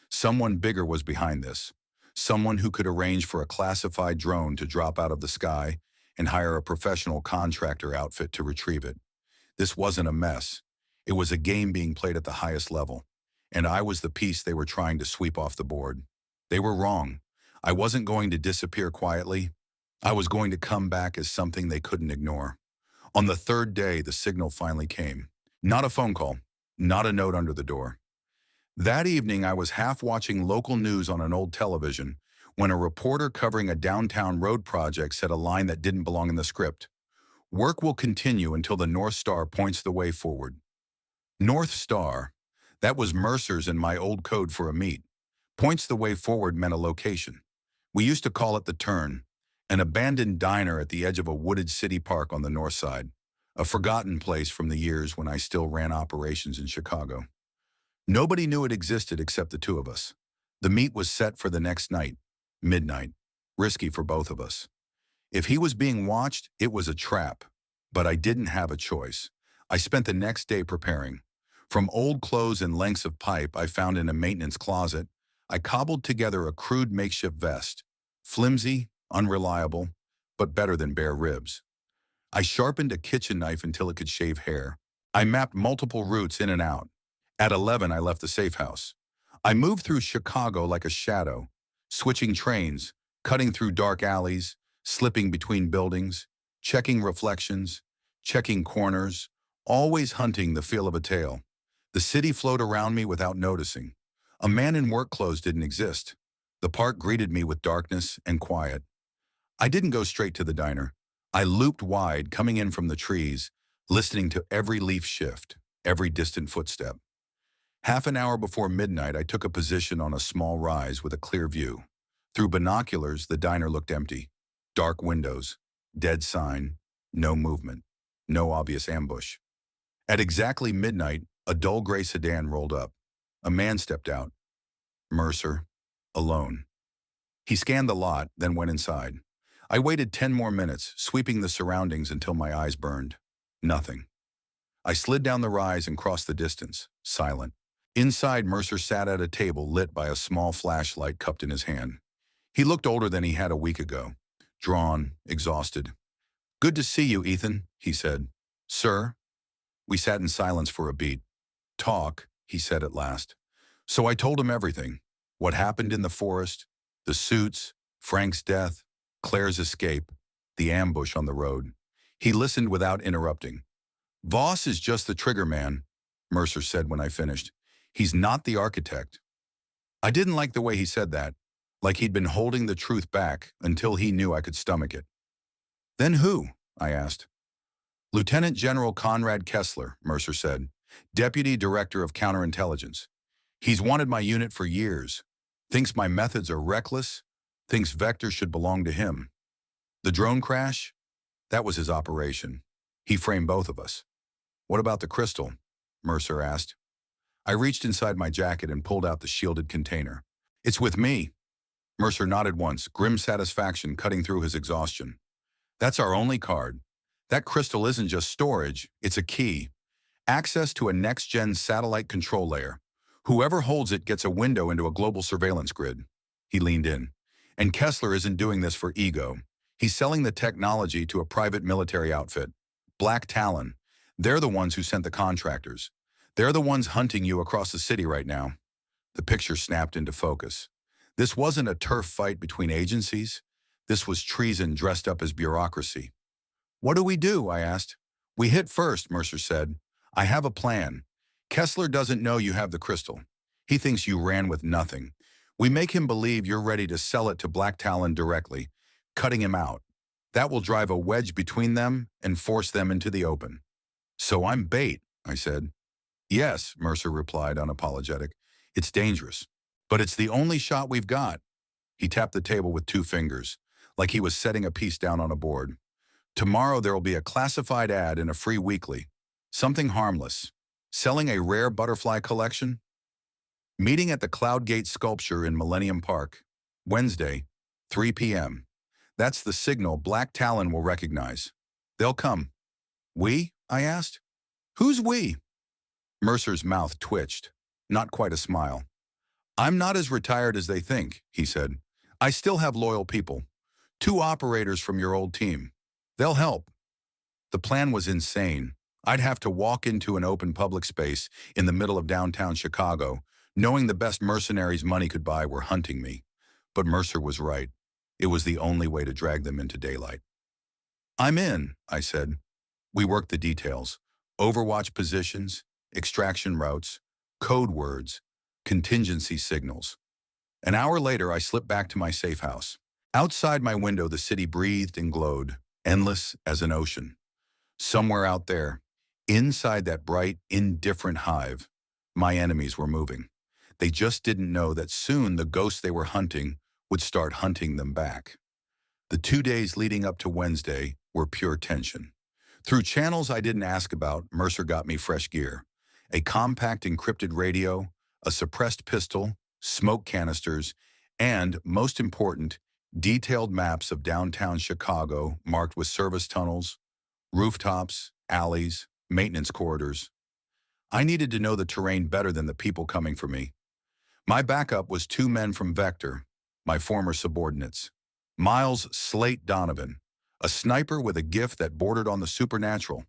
Someone bigger was behind this. Someone who could arrange for a classified drone to drop out of the sky and hire a professional contractor outfit to retrieve it. This wasn't a mess. It was a game being played at the highest level, and I was the piece they were trying to sweep off the board. They were wrong. I wasn't going to disappear quietly. I was going to come back as something they couldn't ignore. On the third day, the signal finally came. Not a phone call, not a note under the door. That evening, I was half watching local news on an old television when a reporter covering a downtown road project said a line that didn't belong in the script. Work will continue until the North Star points the way forward. North Star, that was Mercer's and my old code for a meet. Points the way forward meant a location. We used to call it the Turn, an abandoned diner at the edge of a wooded city park on the north side, a forgotten place from the years when I still ran operations in Chicago. Nobody knew it existed except the two of us. The meet was set for the next night, midnight, risky for both of us. If he was being watched, it was a trap, but I didn't have a choice. I spent the next day preparing. From old clothes and lengths of pipe I found in a maintenance closet, I cobbled together a crude makeshift vest, flimsy, unreliable, but better than bare ribs. I sharpened a kitchen knife until it could shave hair. I mapped multiple routes in and out. At 11, I left the safe house. I moved through Chicago like a shadow, switching trains, cutting through dark alleys, slipping between buildings, checking reflections, checking corners, always hunting the feel of a tale. The city flowed around me without noticing. A man in work clothes didn't exist. The park greeted me with darkness and quiet. I didn't go straight to the diner. I looped wide, coming in from the trees, listening to every leaf shift, every distant footstep. Half an hour before midnight, I took a position on a small rise with a clear view. Through binoculars, the diner looked empty. Dark windows, dead sign, no movement, no obvious ambush. At exactly midnight, a dull gray sedan rolled up. A man stepped out. Mercer, alone. He scanned the lot, then went inside. I waited 10 more minutes, sweeping the surroundings until my eyes burned. Nothing. I slid down the rise and crossed the distance, silent. Inside, Mercer sat at a table lit by a small flashlight cupped in his hand. He looked older than he had a week ago, drawn, exhausted. "Good to see you, Ethan," he said. "Sir?" We sat in silence for a beat. "Talk," he said at last. So I told him everything. What happened in the forest, the suits, Frank's death, Claire's escape, the ambush on the road. He listened without interrupting. "Voss is just the trigger man," Mercer said when I finished. "He's not the architect." I didn't like the way he said that, like he'd been holding the truth back until he knew I could stomach it. "Then who?" I asked. "Lieutenant General Conrad Kessler," Mercer said, "Deputy Director of Counterintelligence. He's wanted my unit for years, thinks my methods are reckless, thinks Vector should belong to him. The drone crash? That was his operation. He framed both of us." "What about the crystal?" Mercer asked. I reached inside my jacket and pulled out the shielded container. "It's with me." Mercer nodded once, grim satisfaction cutting through his exhaustion. "That's our only card. That crystal isn't just storage, it's a key. Access to a next-gen satellite control layer. Whoever holds it gets a window into a global surveillance grid." He leaned in. "And Kessler isn't doing this for ego. He's selling the technology to a private military outfit. Black Talon. They're the ones who sent the contractors. They're the ones hunting you across the city right now." The picture snapped into focus. This wasn't a turf fight between agencies. This was treason dressed up as bureaucracy. "What do we do?" I asked. "We hit first," Mercer said. "I have a plan. Kessler doesn't know you have the crystal. He thinks you ran with nothing. We make him believe you're ready to sell it to Black Talon directly, cutting him out. That will drive a wedge between them and force them into the open." "So I'm bait," I said. "Yes," Mercer replied, unapologetic. "It's dangerous, but it's the only shot we've got." He tapped the table with 2 fingers, like he was setting a piece down on a board. "Tomorrow there will be a classified ad in a free weekly. Something harmless. Selling a rare butterfly collection. Meeting at the Cloudgate sculpture in Millennium Park. Wednesday, 3 p.m. That's the signal Black Talon will recognize. They'll come." "We?" I asked. "Who's we?" Mercer's mouth twitched. Not quite a smile. "I'm not as retired as they think," he said. "I still have loyal people. 2 operators from your old team. They'll help." The plan was insane. I'd have to walk into an open public space in the middle of downtown Chicago, knowing the best mercenaries money could buy were hunting me. But Mercer was right. It was the only way to drag them into daylight. "I'm in," I said. We worked the details. Overwatch positions, extraction routes, code words, contingency signals. An hour later, I slipped back to my safe house. Outside my window, the city breathed and glowed, endless as an ocean. Somewhere out there, inside that bright, indifferent hive, my enemies were moving. They just didn't know that soon the ghosts they were hunting would start hunting them back. The 2 days leading up to Wednesday were pure tension. Through channels I didn't ask about, Mercer got me fresh gear. A compact encrypted radio, a suppressed pistol, smoke canisters, and, most important, detailed maps of downtown Chicago marked with service tunnels, rooftops, alleys, maintenance corridors. I needed to know the terrain better than the people coming for me. My backup was 2 men from Vector, my former subordinates. Miles Slate Donovan, a sniper with a gift that bordered on the supernatural,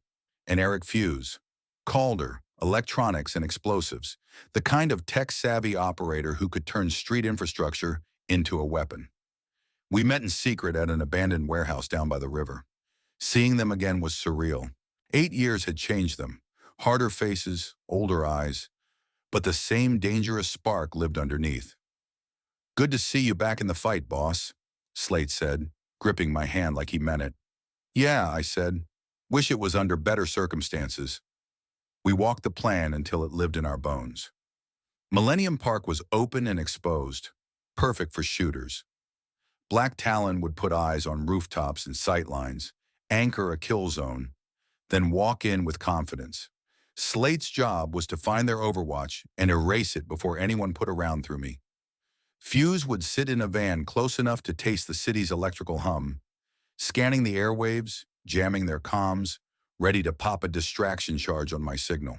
and Eric Fuse, Calder, electronics and explosives, the kind of tech-savvy operator who could turn street infrastructure into a weapon. We met in secret at an abandoned warehouse down by the river. Seeing them again was surreal. 8 years had changed them. Harder faces, older eyes, but the same dangerous spark lived underneath. "Good to see you back in the fight, boss," Slate said, gripping my hand like he meant it. "Yeah," I said. "Wish it was under better circumstances." We walked the plan until it lived in our bones. Millennium Park was open and exposed, perfect for shooters. Black Talon would put eyes on rooftops and sightlines, anchor a kill zone, then walk in with confidence. Slate's job was to find their overwatch and erase it before anyone put a round through me. Fuse would sit in a van close enough to taste the city's electrical hum, scanning the airwaves, jamming their comms, ready to pop a distraction charge on my signal.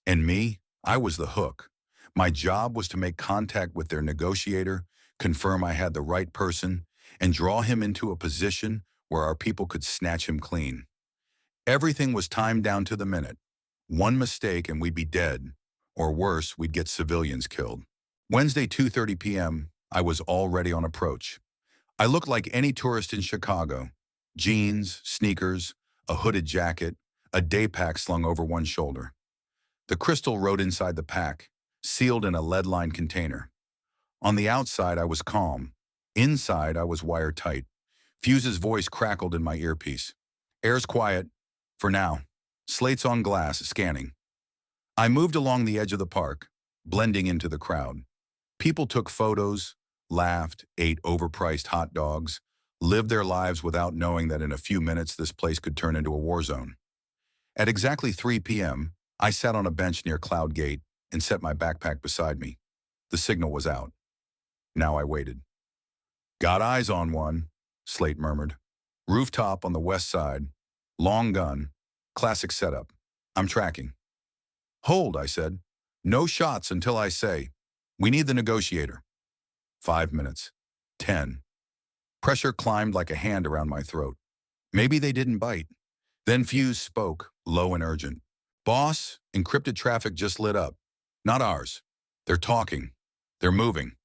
And me, I was the hook. My job was to make contact with their negotiator, confirm I had the right person, and draw him into a position where our people could snatch him clean. Everything was timed down to the minute. One mistake and we'd be dead, or worse, we'd get civilians killed. Wednesday, 2:30 p.m., I was already on approach. I looked like any tourist in Chicago. Jeans, sneakers, a hooded jacket, a day pack slung over one shoulder. The crystal rode inside the pack, sealed in a lead-lined container. On the outside, I was calm. Inside, I was wire-tight. Fuse's voice crackled in my earpiece. "Air's quiet. For now. Slate's on glass, scanning." I moved along the edge of the park, blending into the crowd. People took photos, laughed, ate overpriced hot dogs, lived their lives without knowing that in a few minutes this place could turn into a war zone. At exactly 3 p.m., I sat on a bench near Cloud Gate and set my backpack beside me. The signal was out. Now I waited. "Got eyes on one," Slate murmured. "Rooftop on the west side. Long gun. Classic setup. I'm tracking." "Hold," I said. "No shots until I say. We need the negotiator." 5 minutes. 10. Pressure climbed like a hand around my throat. Maybe they didn't bite. Then Fuse spoke, low and urgent. "Boss, encrypted traffic just lit up. Not ours. They're talking. They're moving."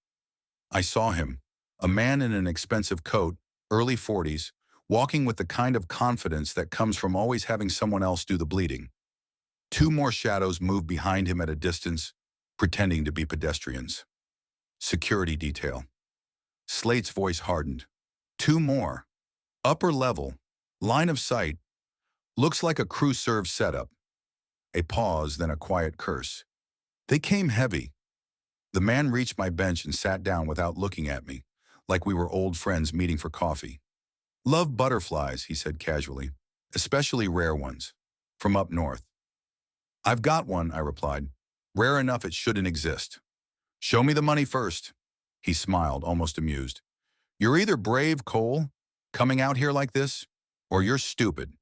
I saw him, a man in an expensive coat, early 40s, walking with the kind of confidence that comes from always having someone else do the bleeding. 2 more shadows moved behind him at a distance, pretending to be pedestrians. Security detail. Slate's voice hardened. 2 more. Upper level. Line of sight. Looks like a crew serve setup. A pause, then a quiet curse. They came heavy. The man reached my bench and sat down without looking at me, like we were old friends meeting for coffee. "Love butterflies," he said casually, "especially rare ones. From up north." "I've got one," I replied. "Rare enough it shouldn't exist." "Show me the money first." He smiled, almost amused. "You're either brave, Cole, coming out here like this, or you're stupid."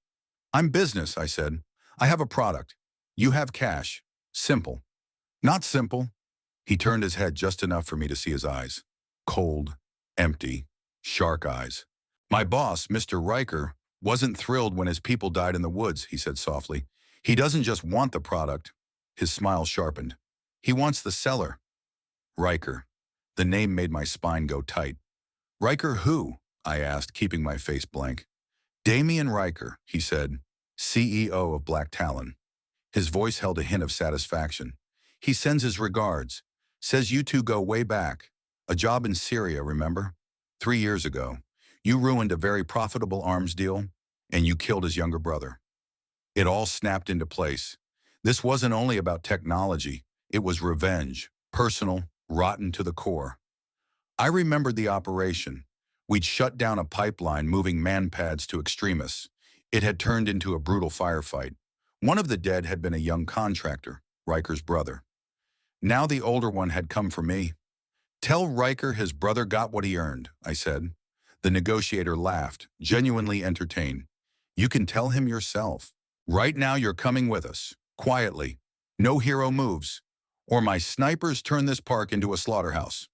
"I'm business," I said. "I have a product. You have cash. Simple." "Not simple." He turned his head just enough for me to see his eyes. Cold, empty, shark eyes. "My boss, Mr. Riker, wasn't thrilled when his people died in the woods," he said softly. "He doesn't just want the product." His smile sharpened. "He wants the seller." Riker. The name made my spine go tight. Riker who? I asked, keeping my face blank. Damien Riker, he said, CEO of Black Talon. His voice held a hint of satisfaction. He sends his regards. Says you two go way back. A job in Syria, remember? 3 years ago. You ruined a very profitable arms deal, and you killed his younger brother. It all snapped into place. This wasn't only about technology. It was revenge, personal, rotten to the core. I remembered the operation. We'd shut down a pipeline moving manpads to extremists. It had turned into a brutal firefight. One of the dead had been a young contractor, Riker's brother. Now the older one had come for me. Tell Riker his brother got what he earned, I said. The negotiator laughed, genuinely entertained. You can tell him yourself. Right now you're coming with us, quietly. No hero moves, or my snipers turn this park into a slaughterhouse.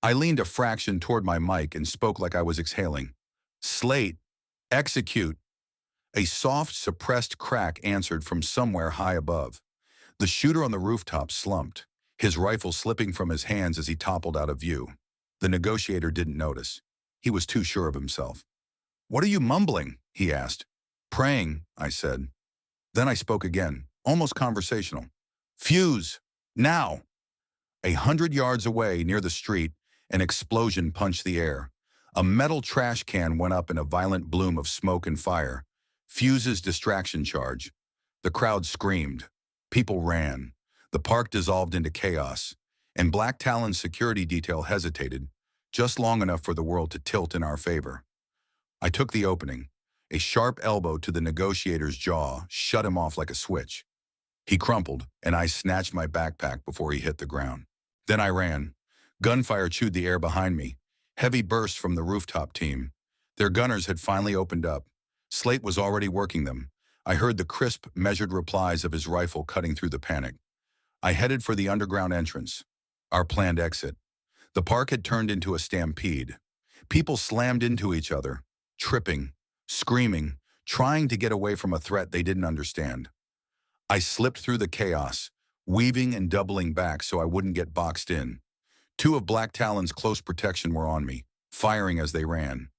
I leaned a fraction toward my mic and spoke like I was exhaling. Slate, execute. A soft, suppressed crack answered from somewhere high above. The shooter on the rooftop slumped, his rifle slipping from his hands as he toppled out of view. The negotiator didn't notice. He was too sure of himself. What are you mumbling? He asked. Praying, I said. Then I spoke again, almost conversational. Fuse, now. 100 yards away, near the street, an explosion punched the air. A metal trash can went up in a violent bloom of smoke and fire. Fuse's distraction charge. The crowd screamed. People ran. The park dissolved into chaos, and Black Talon's security detail hesitated, just long enough for the world to tilt in our favor. I took the opening. A sharp elbow to the negotiator's jaw shut him off like a switch. He crumpled, and I snatched my backpack before he hit the ground. Then I ran. Gunfire chewed the air behind me. Heavy bursts from the rooftop team. Their gunners had finally opened up. Slate was already working them. I heard the crisp, measured replies of his rifle cutting through the panic. I headed for the underground entrance, our planned exit. The park had turned into a stampede. People slammed into each other, tripping, screaming, trying to get away from a threat they didn't understand. I slipped through the chaos, weaving and doubling back so I wouldn't get boxed in. 2 of Black Talon's close protection were on me, firing as they ran.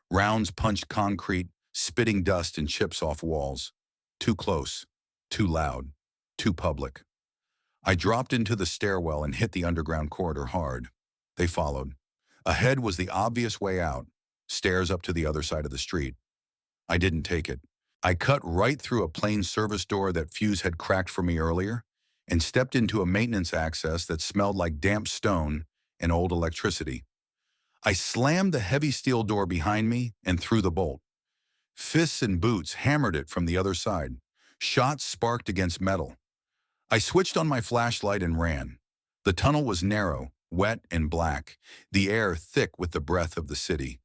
Rounds punched concrete, spitting dust and chips off walls. Too close, too loud, too public. I dropped into the stairwell and hit the underground corridor hard. They followed. Ahead was the obvious way out, stairs up to the other side of the street. I didn't take it. I cut right through a plain service door that Fuse had cracked for me earlier and stepped into a maintenance access that smelled like damp stone and old electricity. I slammed the heavy steel door behind me and threw the bolt. Fists and boots hammered it from the other side. Shots sparked against metal. I switched on my flashlight and ran. The tunnel was narrow, wet and black, the air thick with the breath of the city.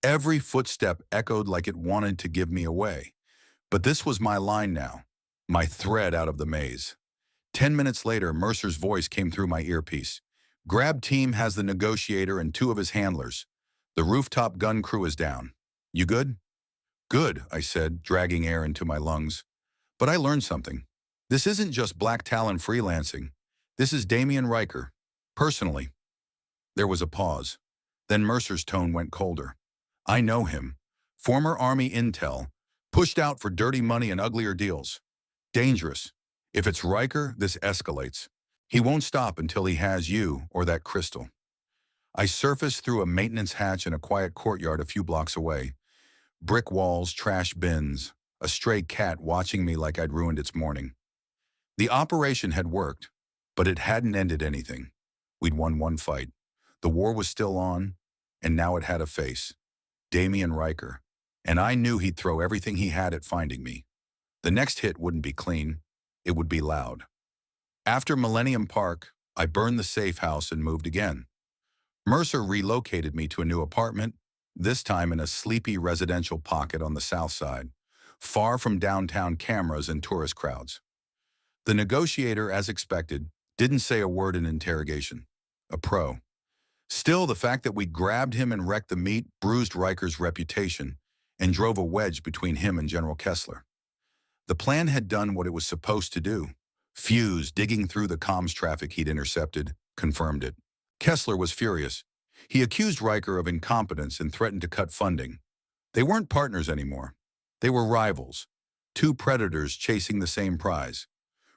Every footstep echoed like it wanted to give me away. But this was my line now, my thread out of the maze. 10 minutes later, Mercer's voice came through my earpiece. Grab team has the negotiator and 2 of his handlers. The rooftop gun crew is down. You good? Good, I said, dragging air into my lungs. But I learned something. This isn't just Black Talon freelancing. This is Damien Riker, personally. There was a pause. Then Mercer's tone went colder. I know him. Former Army intel. Pushed out for dirty money and uglier deals. Dangerous. If it's Riker, this escalates. He won't stop until he has you or that crystal. I surfaced through a maintenance hatch in a quiet courtyard a few blocks away. Brick walls, trash bins, a stray cat watching me like I'd ruined its morning. The operation had worked, but it hadn't ended anything. We'd won one fight. The war was still on, and now it had a face. Damien Riker. And I knew he'd throw everything he had at finding me. The next hit wouldn't be clean. It would be loud. After Millennium Park, I burned the safe house and moved again. Mercer relocated me to a new apartment, this time in a sleepy residential pocket on the south side, far from downtown cameras and tourist crowds. The negotiator, as expected, didn't say a word in interrogation. A pro. Still, the fact that we grabbed him and wrecked the meet bruised Riker's reputation and drove a wedge between him and General Kessler. The plan had done what it was supposed to do. Fuse, digging through the comms traffic he'd intercepted, confirmed it. Kessler was furious. He accused Riker of incompetence and threatened to cut funding. They weren't partners anymore. They were rivals, two predators chasing the same prize.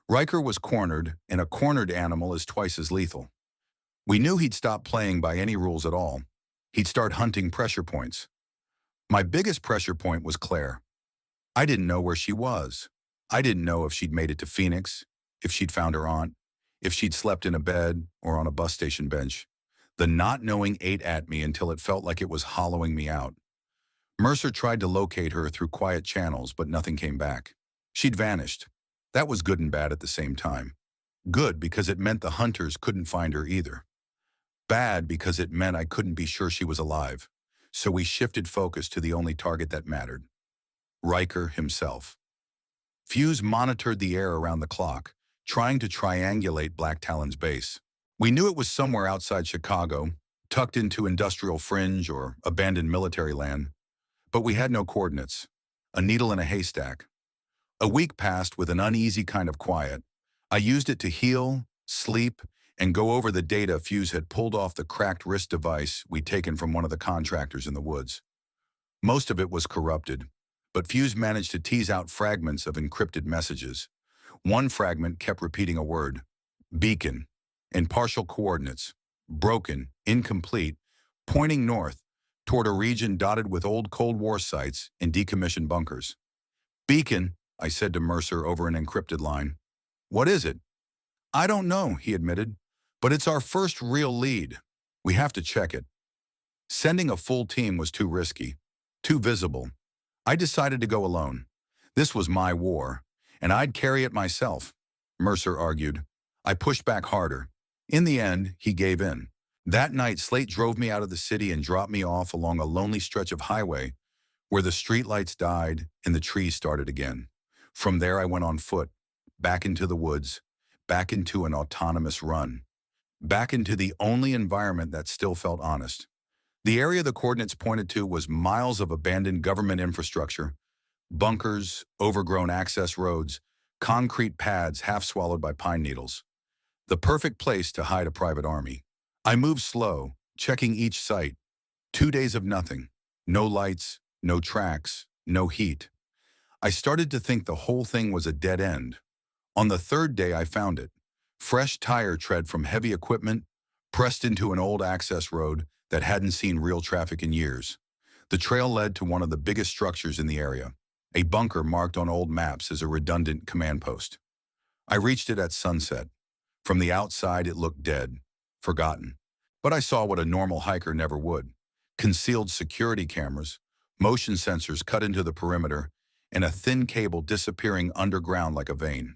Riker was cornered, and a cornered animal is twice as lethal. We knew he'd stop playing by any rules at all. He'd start hunting pressure points. My biggest pressure point was Claire. I didn't know where she was. I didn't know if she'd made it to Phoenix, if she'd found her aunt, if she'd slept in a bed or on a bus station bench. The not knowing ate at me until it felt like it was hollowing me out. Mercer tried to locate her through quiet channels, but nothing came back. She'd vanished. That was good and bad at the same time. Good because it meant the hunters couldn't find her either. Bad because it meant I couldn't be sure she was alive. So we shifted focus to the only target that mattered. Riker himself. Fuse monitored the air around the clock, trying to triangulate Black Talon's base. We knew it was somewhere outside Chicago, tucked into industrial fringe or abandoned military land, but we had no coordinates. A needle in a haystack. A week passed with an uneasy kind of quiet. I used it to heal, sleep, and go over the data Fuse had pulled off the cracked wrist device we'd taken from one of the contractors in the woods. Most of it was corrupted, but Fuse managed to tease out fragments of encrypted messages. One fragment kept repeating a word, beacon, in partial coordinates, broken, incomplete, pointing north toward a region dotted with old Cold War sites and decommissioned bunkers. Beacon, I said to Mercer over an encrypted line. What is it? I don't know, he admitted, but it's our first real lead. We have to check it. Sending a full team was too risky, too visible. I decided to go alone. This was my war, and I'd carry it myself, Mercer argued. I pushed back harder. In the end, he gave in. That night, Slate drove me out of the city and dropped me off along a lonely stretch of highway where the streetlights died and the trees started again. From there, I went on foot, back into the woods, back into an autonomous run, back into the only environment that still felt honest. The area the coordinates pointed to was miles of abandoned government infrastructure, bunkers, overgrown access roads, concrete pads half swallowed by pine needles. The perfect place to hide a private army. I moved slow, checking each site. 2 days of nothing. No lights, no tracks, no heat. I started to think the whole thing was a dead end. On the third day I found it. Fresh tire tread from heavy equipment, pressed into an old access road that hadn't seen real traffic in years. The trail led to one of the biggest structures in the area, a bunker marked on old maps as a redundant command post. I reached it at sunset. From the outside, it looked dead, forgotten. But I saw what a normal hiker never would. Concealed security cameras, motion sensors cut into the perimeter, and a thin cable disappearing underground like a vein.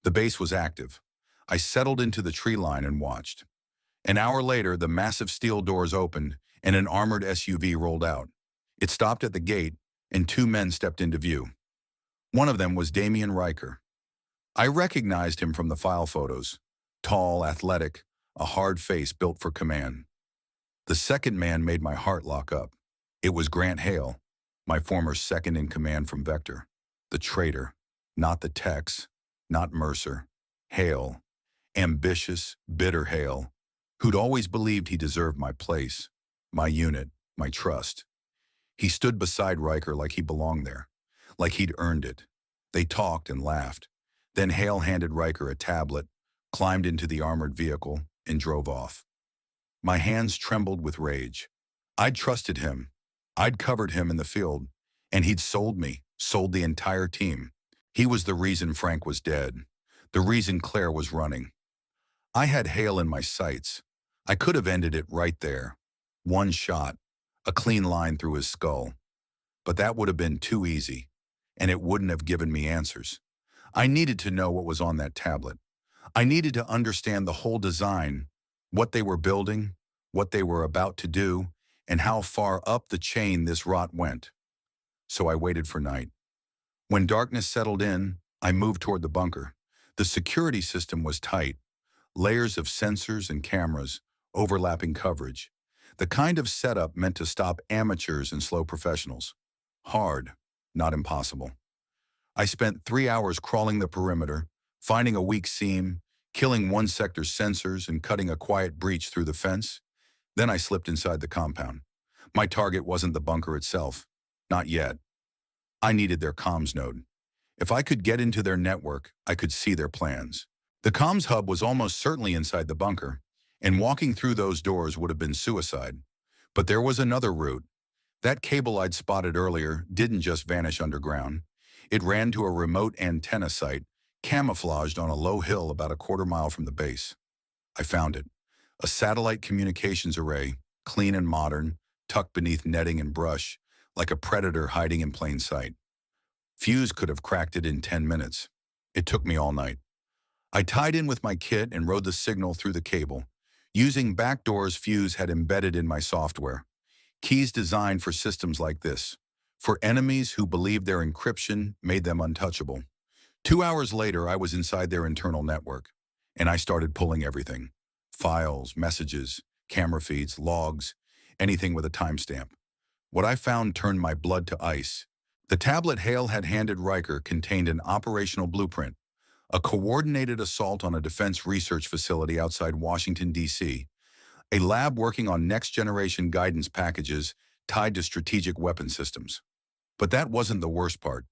The base was active. I settled into the tree line and watched. An hour later, the massive steel doors opened and an armored SUV rolled out. It stopped at the gate, and 2 men stepped into view. One of them was Damian Riker. I recognized him from the file photos. Tall, athletic, a hard face built for command. The second man made my heart lock up. It was Grant Hale, my former second in command from Vector. The traitor, not the Tex, not Mercer. Hale, ambitious, bitter Hale, who'd always believed he deserved my place, my unit, my trust. He stood beside Riker like he belonged there, like he'd earned it. They talked and laughed. Then Hale handed Riker a tablet, climbed into the armored vehicle, and drove off. My hands trembled with rage. I'd trusted him. I'd covered him in the field, and he'd sold me, sold the entire team. He was the reason Frank was dead, the reason Claire was running. I had Hale in my sights. I could have ended it right there. One shot, a clean line through his skull. But that would have been too easy, and it wouldn't have given me answers. I needed to know what was on that tablet. I needed to understand the whole design, what they were building, what they were about to do, and how far up the chain this rot went. So I waited for night. When darkness settled in, I moved toward the bunker. The security system was tight. Layers of sensors and cameras, overlapping coverage. The kind of setup meant to stop amateurs and slow professionals. Hard, not impossible. I spent 3 hours crawling the perimeter, finding a weak seam, killing one sector's sensors and cutting a quiet breach through the fence. Then I slipped inside the compound. My target wasn't the bunker itself. Not yet. I needed their comms node. If I could get into their network, I could see their plans. The comms hub was almost certainly inside the bunker, and walking through those doors would have been suicide. But there was another route. That cable I'd spotted earlier didn't just vanish underground. It ran to a remote antenna site, camouflaged on a low hill about a quarter-mile from the base. I found it. A satellite communications array, clean and modern, tucked beneath netting and brush, like a predator hiding in plain sight. Fuse could have cracked it in 10 minutes. It took me all night. I tied in with my kit and rode the signal through the cable, using backdoors Fuse had embedded in my software. Keys designed for systems like this, for enemies who believed their encryption made them untouchable. 2 hours later, I was inside their internal network, and I started pulling everything. Files, messages, camera feeds, logs, anything with a timestamp. What I found turned my blood to ice. The tablet Hale had handed Riker contained an operational blueprint, a coordinated assault on a defense research facility outside Washington, D.C., a lab working on next-generation guidance packages tied to strategic weapon systems. But that wasn't the worst part.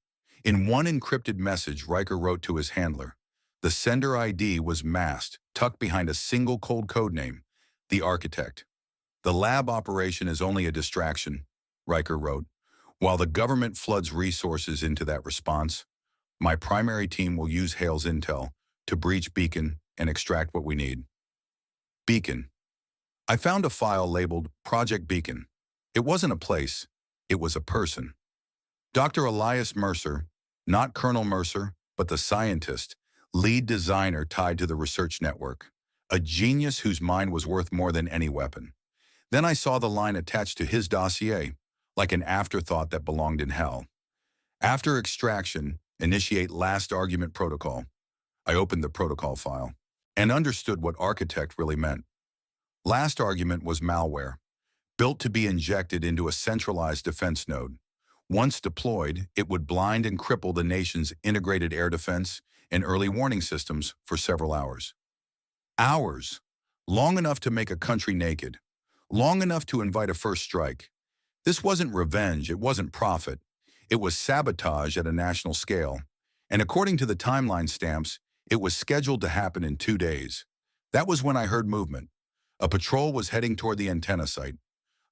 In one encrypted message Riker wrote to his handler, the sender ID was masked, tucked behind a single cold code name, the Architect. The lab operation is only a distraction, Riker wrote. While the government floods resources into that response, my primary team will use Hale's intel to breach Beacon and extract what we need. Beacon. I found a file labeled Project Beacon. It wasn't a place, it was a person. Dr. Elias Mercer, not Colonel Mercer, but the scientist, lead designer tied to the research network, a genius whose mind was worth more than any weapon. Then I saw the line attached to his dossier, like an afterthought that belonged in hell. After extraction, initiate last argument protocol. I opened the protocol file and understood what Architect really meant. Last argument was malware, built to be injected into a centralized defense node. Once deployed, it would blind and cripple the nation's integrated air defense and early warning systems for several hours. Hours. Long enough to make a country naked. Long enough to invite a first strike. This wasn't revenge, it wasn't profit. It was sabotage at a national scale. And according to the timeline stamps, it was scheduled to happen in 2 days. That was when I heard movement. A patrol was heading toward the antenna site.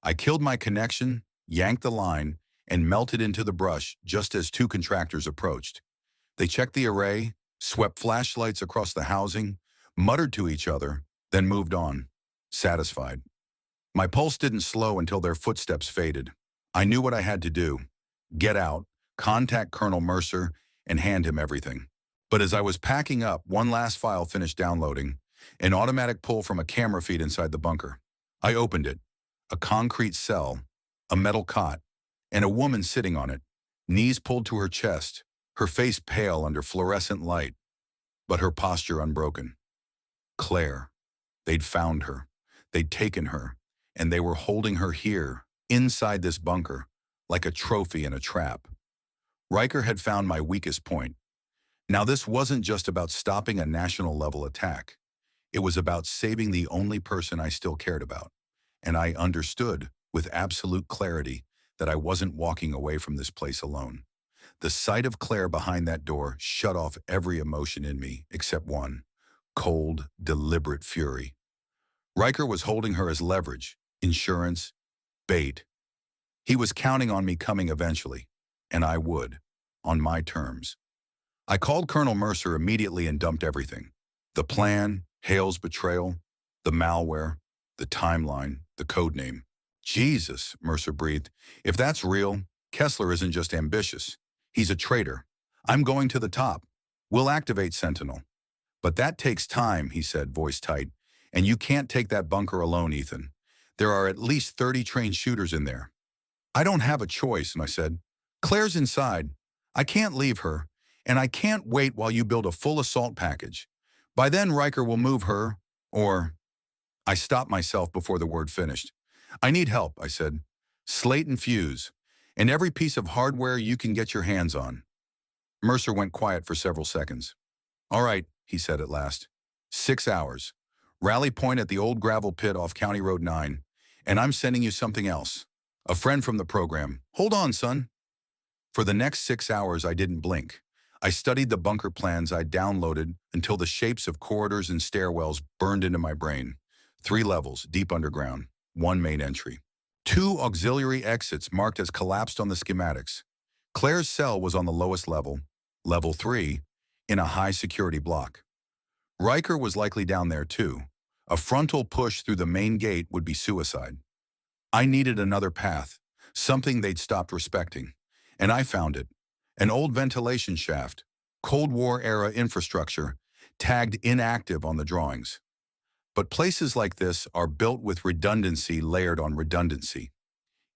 I killed my connection, yanked the line, and melted into the brush just as 2 contractors approached. They checked the array, swept flashlights across the housing, muttered to each other, then moved on, satisfied. My pulse didn't slow until their footsteps faded. I knew what I had to do. Get out, contact Colonel Mercer, and hand him everything. But as I was packing up, one last file finished downloading, an automatic pull from a camera feed inside the bunker. I opened it. A concrete cell, a metal cot, and a woman sitting on it, knees pulled to her chest, her face pale under fluorescent light, but her posture unbroken. Claire. They'd found her. They'd taken her, and they were holding her here, inside this bunker, like a trophy in a trap. Riker had found my weakest point. Now this wasn't just about stopping a national-level attack. It was about saving the only person I still cared about. And I understood, with absolute clarity, that I wasn't walking away from this place alone. The sight of Claire behind that door shut off every emotion in me, except one: cold, deliberate fury. Riker was holding her as leverage, insurance, bait. He was counting on me coming eventually, and I would, on my terms. I called Colonel Mercer immediately and dumped everything. The plan, Hale's betrayal, the malware, the timeline, the codename. Jesus, Mercer breathed. If that's real, Kessler isn't just ambitious. He's a traitor. I'm going to the top. We'll activate Sentinel. But that takes time, he said, voice tight. And you can't take that bunker alone, Ethan. There are at least 30 trained shooters in there. I don't have a choice, I said. Claire's inside. I can't leave her, and I can't wait while you build a full assault package. By then, Riker will move her, or... I stopped myself before the word finished. I need help, I said. Slate and Fuse, and every piece of hardware you can get your hands on. Mercer went quiet for several seconds. All right, he said at last. 6 hours. Rally point at the old gravel pit off County Road 9. And I'm sending you something else. A friend from the program. Hold on, son. For the next 6 hours, I didn't blink. I studied the bunker plans I'd downloaded until the shapes of corridors and stairwells burned into my brain. 3 levels, deep underground. 1 main entry. 2 auxiliary exits marked as collapsed on the schematics. Claire's cell was on the lowest level, level 3, in a high-security block. Riker was likely down there too. A frontal push through the main gate would be suicide. I needed another path, something they'd stopped respecting. And I found it. An old ventilation shaft, Cold War-era infrastructure, tagged inactive on the drawings. But places like this are built with redundancy layered on redundancy.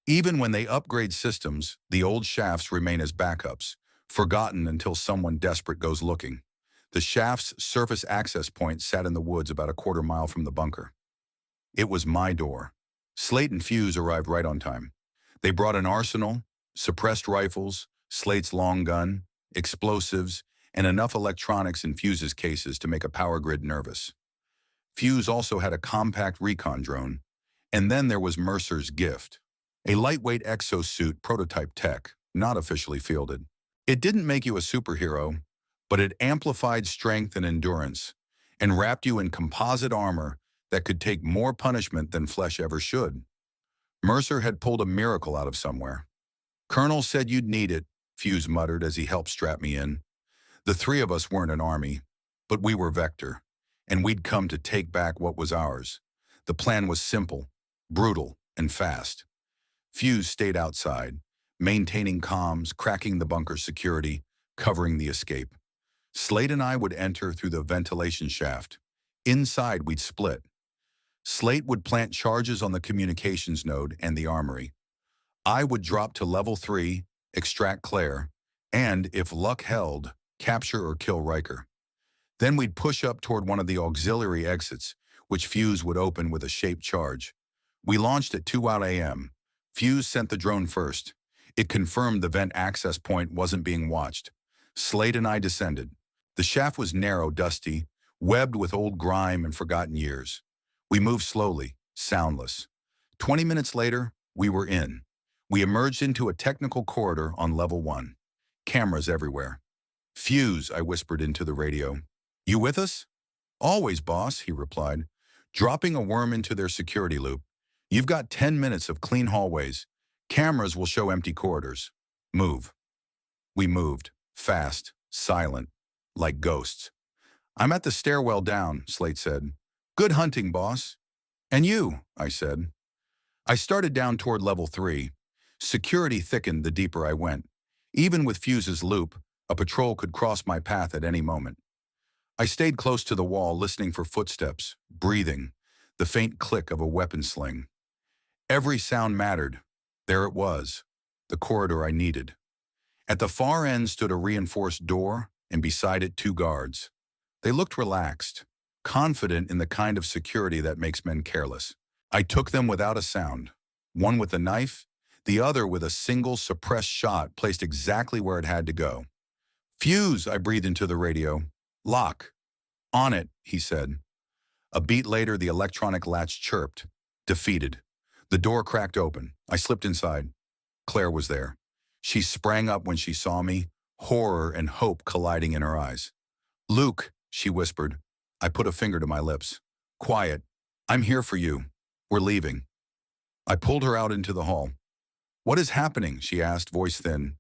Even when they upgrade systems, the old shafts remain as backups, forgotten until someone desperate goes looking. The shaft's surface access point sat in the woods about a quarter-mile from the bunker. It was my door. Slate and Fuse arrived right on time. They brought an arsenal, suppressed rifles, Slate's long gun, explosives, and enough electronics in Fuse's cases to make a power grid nervous. Fuse also had a compact recon drone, and then there was Mercer's gift, a lightweight exosuit prototype tech, not officially fielded. It didn't make you a superhero, but it amplified strength and endurance, and wrapped you in composite armor that could take more punishment than flesh ever should. Mercer had pulled a miracle out of somewhere. Colonel said you'd need it, Fuse muttered as he helped strap me in. The 3 of us weren't an army, but we were Vector, and we'd come to take back what was ours. The plan was simple, brutal, and fast. Fuse stayed outside, maintaining comms, cracking the bunker security, covering the escape. Slate and I would enter through the ventilation shaft. Inside, we'd split. Slate would plant charges on the communications node and the armory. I would drop to level 3, extract Claire, and, if luck held, capture or kill Riker. Then we'd push up toward one of the auxiliary exits, which Fuse would open with a shaped charge. We launched at 2 a.m. Fuse sent the drone first. It confirmed the vent access point wasn't being watched. Slate and I descended. The shaft was narrow, dusty, webbed with old grime and forgotten years. We moved slowly, soundless. 20 minutes later, we were in. We emerged into a technical corridor on level 1. Cameras everywhere. Fuse, I whispered into the radio. You with us? Always, boss, he replied, dropping a worm into their security loop. You've got 10 minutes of clean hallways. Cameras will show empty corridors. Move. We moved, fast, silent, like ghosts. I'm at the stairwell down, Slate said. Good hunting, boss. And you, I said. I started down toward level 3. Security thickened the deeper I went. Even with Fuse's loop, a patrol could cross my path at any moment. I stayed close to the wall, listening for footsteps, breathing, the faint click of a weapon sling. Every sound mattered. There it was, the corridor I needed. At the far end stood a reinforced door, and beside it 2 guards. They looked relaxed, confident in the kind of security that makes men careless. I took them without a sound, one with a knife, the other with a single suppressed shot placed exactly where it had to go. Fuse, I breathed into the radio. Lock. On it, he said. A beat later, the electronic latch chirped. Defeated. The door cracked open. I slipped inside. Claire was there. She sprang up when she saw me, horror and hope colliding in her eyes. Luke, she whispered. I put a finger to my lips. Quiet. I'm here for you. We're leaving. I pulled her out into the hall. What is happening? She asked, voice thin.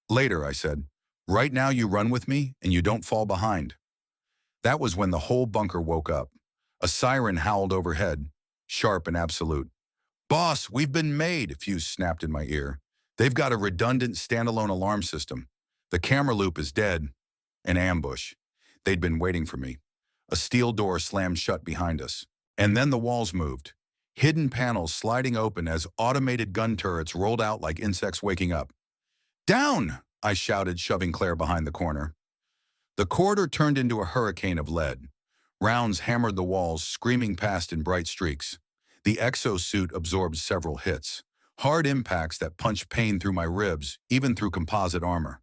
Later, I said. Right now you run with me and you don't fall behind. That was when the whole bunker woke up. A siren howled overhead, sharp and absolute. Boss, we've been made, Fuse snapped in my ear. They've got a redundant standalone alarm system. The camera loop is dead. An ambush. They'd been waiting for me. A steel door slammed shut behind us. And then the walls moved. Hidden panels sliding open as automated gun turrets rolled out like insects waking up. Down! I shouted, shoving Claire behind the corner. The corridor turned into a hurricane of lead. Rounds hammered the walls, screaming past in bright streaks. The exosuit absorbed several hits. Hard impacts that punched pain through my ribs, even through composite armor.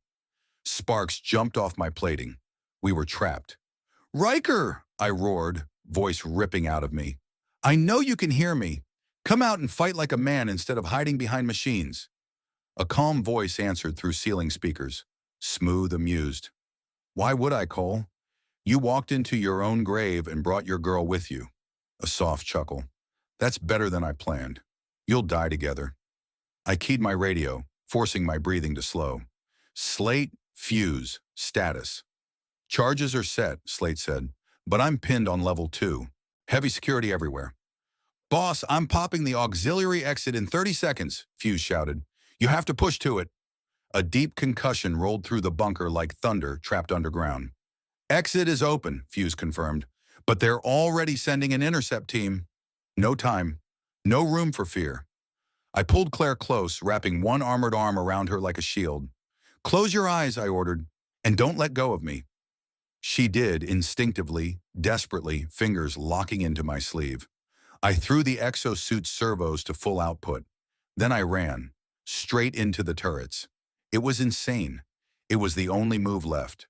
Sparks jumped off my plating. We were trapped. Riker! I roared, voice ripping out of me. I know you can hear me. Come out and fight like a man instead of hiding behind machines. A calm voice answered through ceiling speakers, smooth, amused. Why would I, Cole? You walked into your own grave and brought your girl with you. A soft chuckle. That's better than I planned. You'll die together. I keyed my radio, forcing my breathing to slow. Slate, fuse, status. Charges are set, Slate said, but I'm pinned on level 2. Heavy security everywhere. Boss, I'm popping the auxiliary exit in 30 seconds, Fuse shouted. You have to push to it. A deep concussion rolled through the bunker like thunder trapped underground. Exit is open, Fuse confirmed, but they're already sending an intercept team. No time. No room for fear. I pulled Claire close, wrapping one armored arm around her like a shield. Close your eyes, I ordered, and don't let go of me. She did, instinctively, desperately, fingers locking into my sleeve. I threw the exosuit servos to full output. Then I ran, straight into the turrets. It was insane. It was the only move left.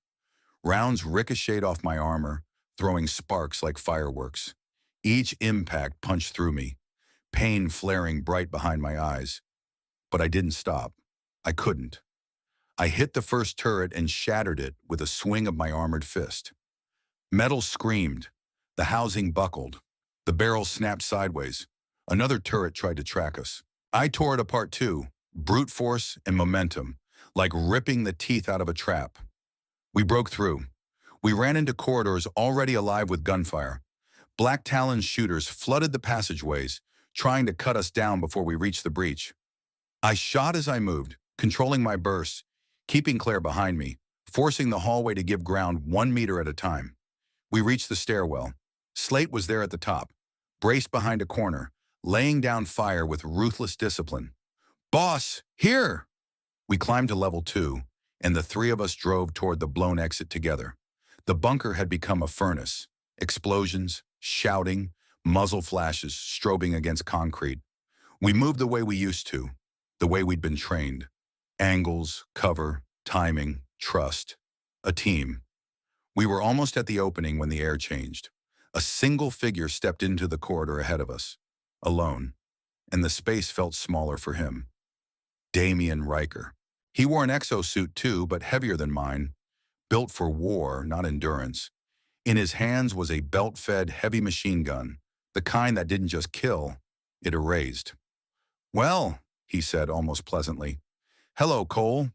Rounds ricocheted off my armor, throwing sparks like fireworks. Each impact punched through me, pain flaring bright behind my eyes. But I didn't stop. I couldn't. I hit the first turret and shattered it with a swing of my armored fist. Metal screamed. The housing buckled. The barrel snapped sideways. Another turret tried to track us. I tore it apart too, brute force and momentum, like ripping the teeth out of a trap. We broke through. We ran into corridors already alive with gunfire. Black Talon shooters flooded the passageways, trying to cut us down before we reached the breach. I shot as I moved, controlling my bursts, keeping Claire behind me, forcing the hallway to give ground 1 meter at a time. We reached the stairwell. Slate was there at the top, braced behind a corner, laying down fire with ruthless discipline. Boss, here! We climbed to level 2, and the three of us drove toward the blown exit together. The bunker had become a furnace. Explosions, shouting, muzzle flashes strobing against concrete. We moved the way we used to, the way we'd been trained. Angles, cover, timing, trust. A team. We were almost at the opening when the air changed. A single figure stepped into the corridor ahead of us, alone, and the space felt smaller for him. Damien Riker. He wore an exosuit too, but heavier than mine, built for war, not endurance. In his hands was a belt-fed heavy machine gun, the kind that didn't just kill, it erased. Well, he said almost pleasantly. Hello, Cole.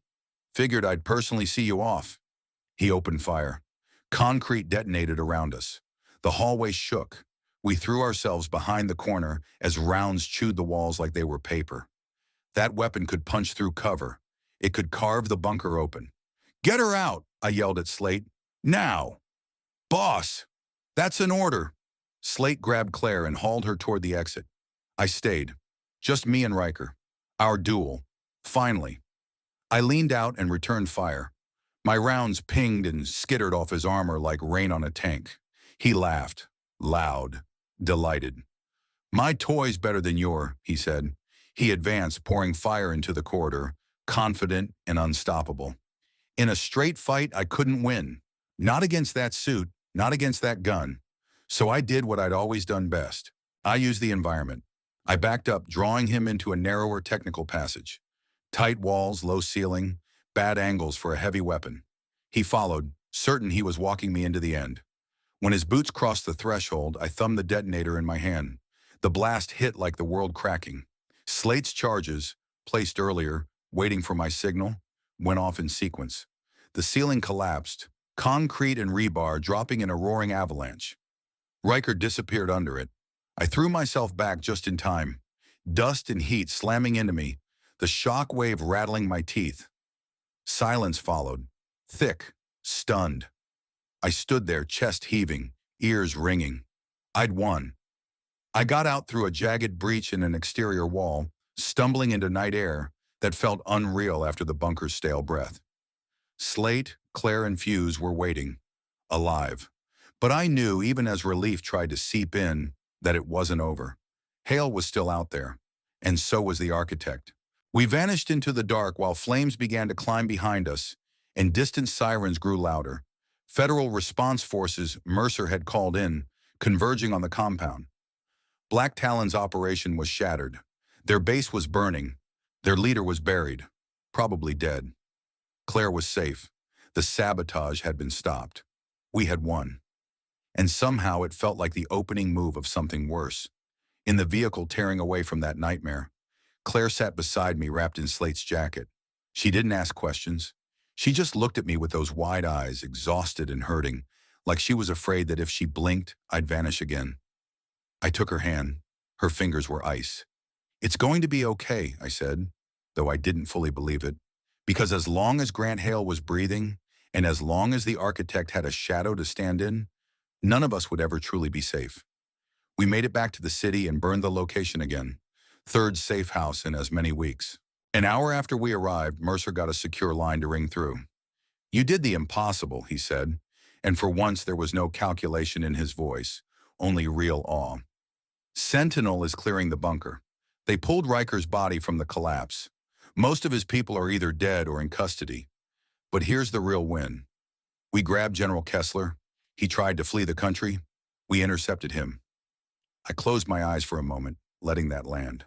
Figured I'd personally see you off. He opened fire. Concrete detonated around us. The hallway shook. We threw ourselves behind the corner as rounds chewed the walls like they were paper. That weapon could punch through cover. It could carve the bunker open. Get her out, I yelled at Slate. Now! Boss! That's an order. Slate grabbed Claire and hauled her toward the exit. I stayed. Just me and Riker. Our duel. Finally. I leaned out and returned fire. My rounds pinged and skittered off his armor like rain on a tank. He laughed, loud, delighted. My toy's better than your, he said. He advanced, pouring fire into the corridor, confident and unstoppable. In a straight fight, I couldn't win. Not against that suit, not against that gun. So I did what I'd always done best. I used the environment. I backed up, drawing him into a narrower technical passage. Tight walls, low ceiling, bad angles for a heavy weapon. He followed, certain he was walking me into the end. When his boots crossed the threshold, I thumbed the detonator in my hand. The blast hit like the world cracking. Slate's charges, placed earlier, waiting for my signal, went off in sequence. The ceiling collapsed, concrete and rebar dropping in a roaring avalanche. Riker disappeared under it. I threw myself back just in time. Dust and heat slamming into me, the shock wave rattling my teeth. Silence followed, thick, stunned. I stood there, chest heaving, ears ringing. I'd won. I got out through a jagged breach in an exterior wall, stumbling into night air that felt unreal after the bunker's stale breath. Slate, Claire, and Fuse were waiting, alive. But I knew, even as relief tried to seep in, that it wasn't over. Hale was still out there, and so was the architect. We vanished into the dark while flames began to climb behind us, and distant sirens grew louder. Federal response forces Mercer had called in, converging on the compound. Black Talon's operation was shattered. Their base was burning. Their leader was buried, probably dead. Claire was safe. The sabotage had been stopped. We had won. And somehow it felt like the opening move of something worse. In the vehicle tearing away from that nightmare, Claire sat beside me wrapped in Slate's jacket. She didn't ask questions. She just looked at me with those wide eyes, exhausted and hurting, like she was afraid that if she blinked, I'd vanish again. I took her hand. Her fingers were ice. "It's going to be okay," I said, though I didn't fully believe it, because as long as Grant Hale was breathing, and as long as the architect had a shadow to stand in, none of us would ever truly be safe. We made it back to the city and burned the location again. Third safe house in as many weeks. An hour after we arrived, Mercer got a secure line to ring through. "You did the impossible," he said, and for once there was no calculation in his voice, only real awe. "Sentinel is clearing the bunker. They pulled Riker's body from the collapse. Most of his people are either dead or in custody. But here's the real win. We grabbed General Kessler. He tried to flee the country. We intercepted him." I closed my eyes for a moment, letting that land.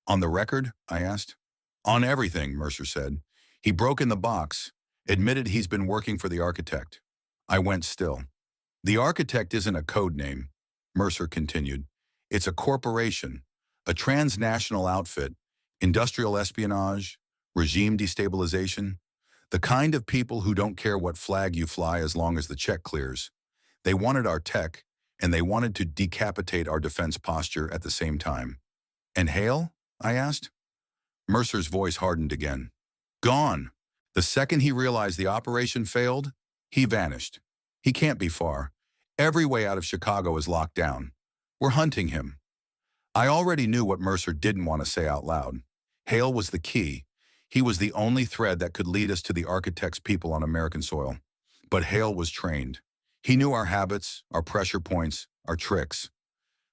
"On the record?" I asked. "On everything," Mercer said. "He broke in the box, admitted he's been working for the architect." I went still. "The architect isn't a code name," Mercer continued. "It's a corporation, a transnational outfit, industrial espionage, regime destabilization, the kind of people who don't care what flag you fly as long as the check clears. They wanted our tech, and they wanted to decapitate our defense posture at the same time." "And Hale?" I asked. Mercer's voice hardened again. "Gone. The second he realized the operation failed, he vanished. He can't be far. Every way out of Chicago is locked down. We're hunting him." I already knew what Mercer didn't want to say out loud. Hale was the key. He was the only thread that could lead us to the architect's people on American soil. But Hale was trained. He knew our habits, our pressure points, our tricks.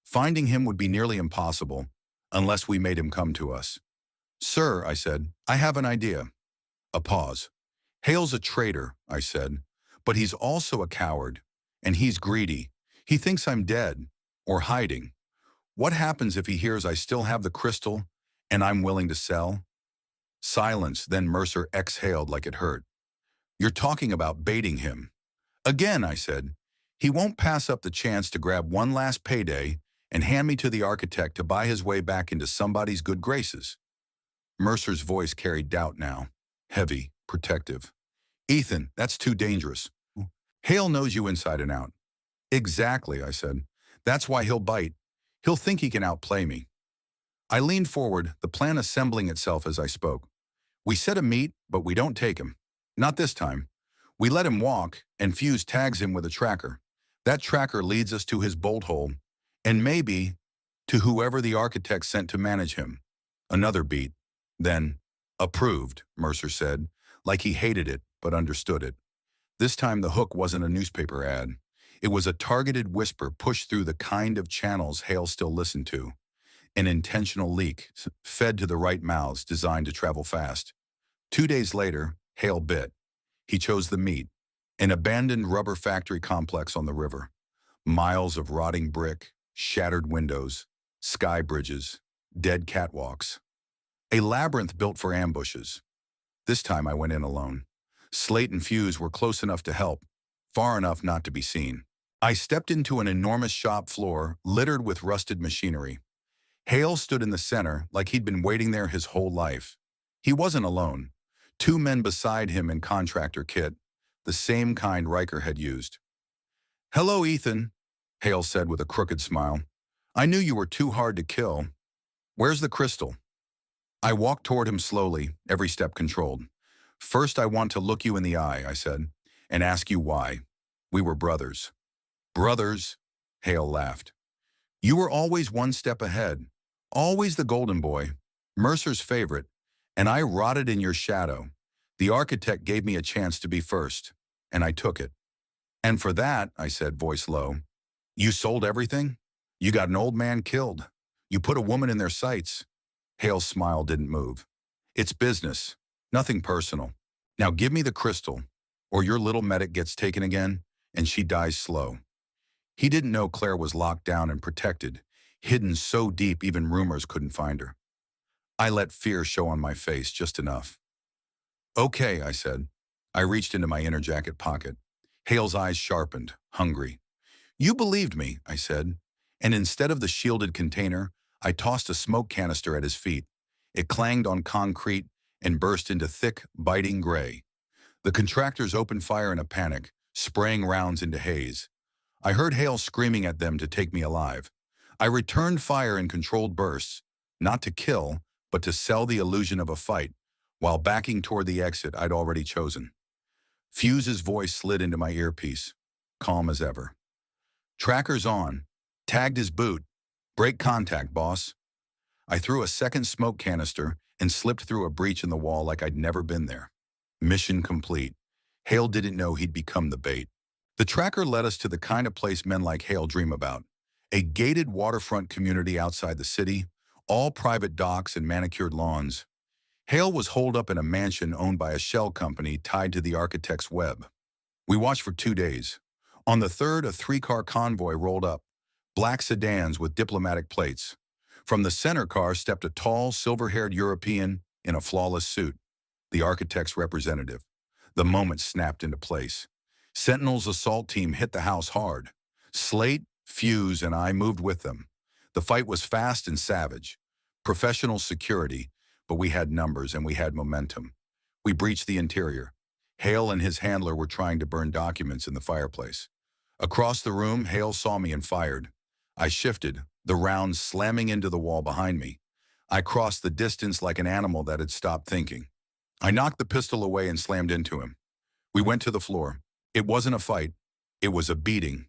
Finding him would be nearly impossible, unless we made him come to us. "Sir," I said, "I have an idea." A pause. "Hale's a traitor," I said, "but he's also a coward, and he's greedy. He thinks I'm dead, or hiding. What happens if he hears I still have the crystal, and I'm willing to sell?" Silence, then Mercer exhaled like it hurt. "You're talking about baiting him." "Again," I said, "he won't pass up the chance to grab one last payday and hand me to the architect to buy his way back into somebody's good graces." Mercer's voice carried doubt now, heavy, protective. "Ethan, that's too dangerous. Hale knows you inside and out." "Exactly," I said. "That's why he'll bite. He'll think he can outplay me." I leaned forward, the plan assembling itself as I spoke. "We set a meet, but we don't take him. Not this time. We let him walk, and Fuse tags him with a tracker. That tracker leads us to his bolt hole, and maybe to whoever the architect sent to manage him." Another beat. Then, "Approved," Mercer said, like he hated it but understood it. This time the hook wasn't a newspaper ad. It was a targeted whisper pushed through the kind of channels Hale still listened to. An intentional leak, fed to the right mouths designed to travel fast. 2 days later, Hale bit. He chose the meat, an abandoned rubber factory complex on the river. Miles of rotting brick, shattered windows, sky bridges, dead catwalks. A labyrinth built for ambushes. This time I went in alone. Slate and Fuse were close enough to help, far enough not to be seen. I stepped into an enormous shop floor littered with rusted machinery. Hale stood in the center like he'd been waiting there his whole life. He wasn't alone. 2 men beside him in contractor kit, the same kind Riker had used. "Hello, Ethan," Hale said with a crooked smile. "I knew you were too hard to kill. Where's the crystal?" I walked toward him slowly, every step controlled. "First, I want to look you in the eye," I said, "and ask you why. We were brothers." "Brothers?" Hale laughed. "You were always one step ahead. Always the golden boy, Mercer's favorite, and I rotted in your shadow. The architect gave me a chance to be first, and I took it." "And for that," I said, voice low, "you sold everything? You got an old man killed. You put a woman in their sights." Hale's smile didn't move. "It's business, nothing personal. Now give me the crystal, or your little medic gets taken again, and she dies slow." He didn't know Claire was locked down and protected. hidden so deep even rumors couldn't find her. I let fear show on my face just enough. Okay, I said. I reached into my inner jacket pocket. Hale's eyes sharpened, hungry. You believed me, I said, and instead of the shielded container, I tossed a smoke canister at his feet. It clanged on concrete and burst into thick, biting gray. The contractors opened fire in a panic, spraying rounds into haze. I heard Hale screaming at them to take me alive. I returned fire in controlled bursts, not to kill, but to sell the illusion of a fight, while backing toward the exit I'd already chosen. Fuse's voice slid into my earpiece, calm as ever. Trackers on. Tagged his boot. Break contact, boss. I threw a second smoke canister and slipped through a breach in the wall like I'd never been there. Mission complete. Hale didn't know he'd become the bait. The tracker led us to the kind of place men like Hale dream about. A gated waterfront community outside the city, all private docks and manicured lawns. Hale was holed up in a mansion owned by a shell company tied to the architect's web. We watched for 2 days. On the third, a 3-car convoy rolled up, black sedans with diplomatic plates. From the center car stepped a tall, silver-haired European in a flawless suit, the architect's representative. The moment snapped into place. Sentinel's assault team hit the house hard. Slate, Fuse, and I moved with them. The fight was fast and savage. Professional security, but we had numbers and we had momentum. We breached the interior. Hale and his handler were trying to burn documents in the fireplace. Across the room, Hale saw me and fired. I shifted, the round slamming into the wall behind me. I crossed the distance like an animal that had stopped thinking. I knocked the pistol away and slammed into him. We went to the floor. It wasn't a fight. It was a beating.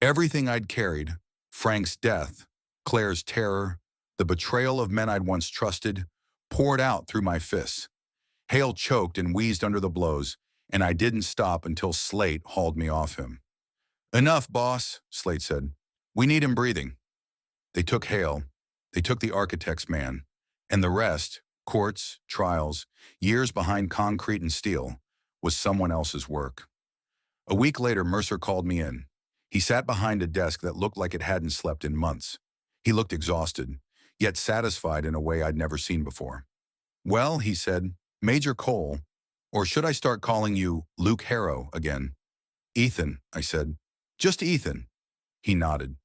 Everything I'd carried, Frank's death, Claire's terror, the betrayal of men I'd once trusted, poured out through my fists. Hale choked and wheezed under the blows, and I didn't stop until Slate hauled me off him. Enough, boss, Slate said. We need him breathing. They took Hale. They took the architect's man. And the rest, courts, trials, years behind concrete and steel, was someone else's work. A week later, Mercer called me in. He sat behind a desk that looked like it hadn't slept in months. He looked exhausted, yet satisfied in a way I'd never seen before. Well, he said, Major Cole, or should I start calling you Luke Harrow again? Ethan, I said. Just Ethan. He nodded.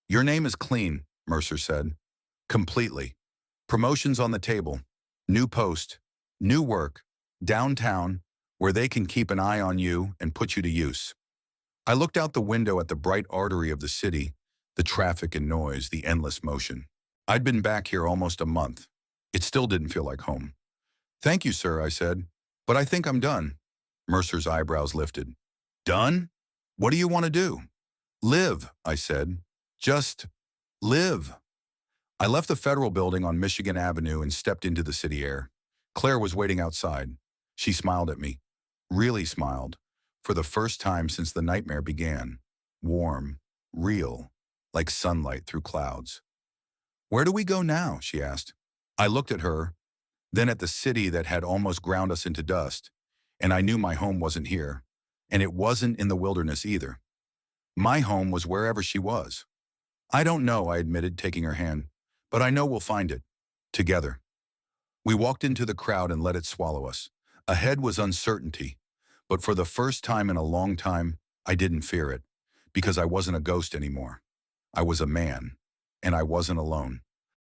Your name is clean, Mercer said. Completely. Promotions on the table. New post. New work. Downtown, where they can keep an eye on you and put you to use. I looked out the window at the bright artery of the city, the traffic and noise, the endless motion. I'd been back here almost a month. It still didn't feel like home. Thank you, sir, I said. But I think I'm done. Mercer's eyebrows lifted. Done? What do you want to do? Live, I said. Just live. I left the federal building on Michigan Avenue and stepped into the city air. Claire was waiting outside. She smiled at me. Really smiled. For the first time since the nightmare began. Warm. Real. Like sunlight through clouds. Where do we go now? She asked. I looked at her, then at the city that had almost ground us into dust, and I knew my home wasn't here, and it wasn't in the wilderness either. My home was wherever she was. I don't know, I admitted, taking her hand, but I know we'll find it. Together. We walked into the crowd and let it swallow us. Ahead was uncertainty, but for the first time in a long time, I didn't fear it, because I wasn't a ghost anymore. I was a man, and I wasn't alone.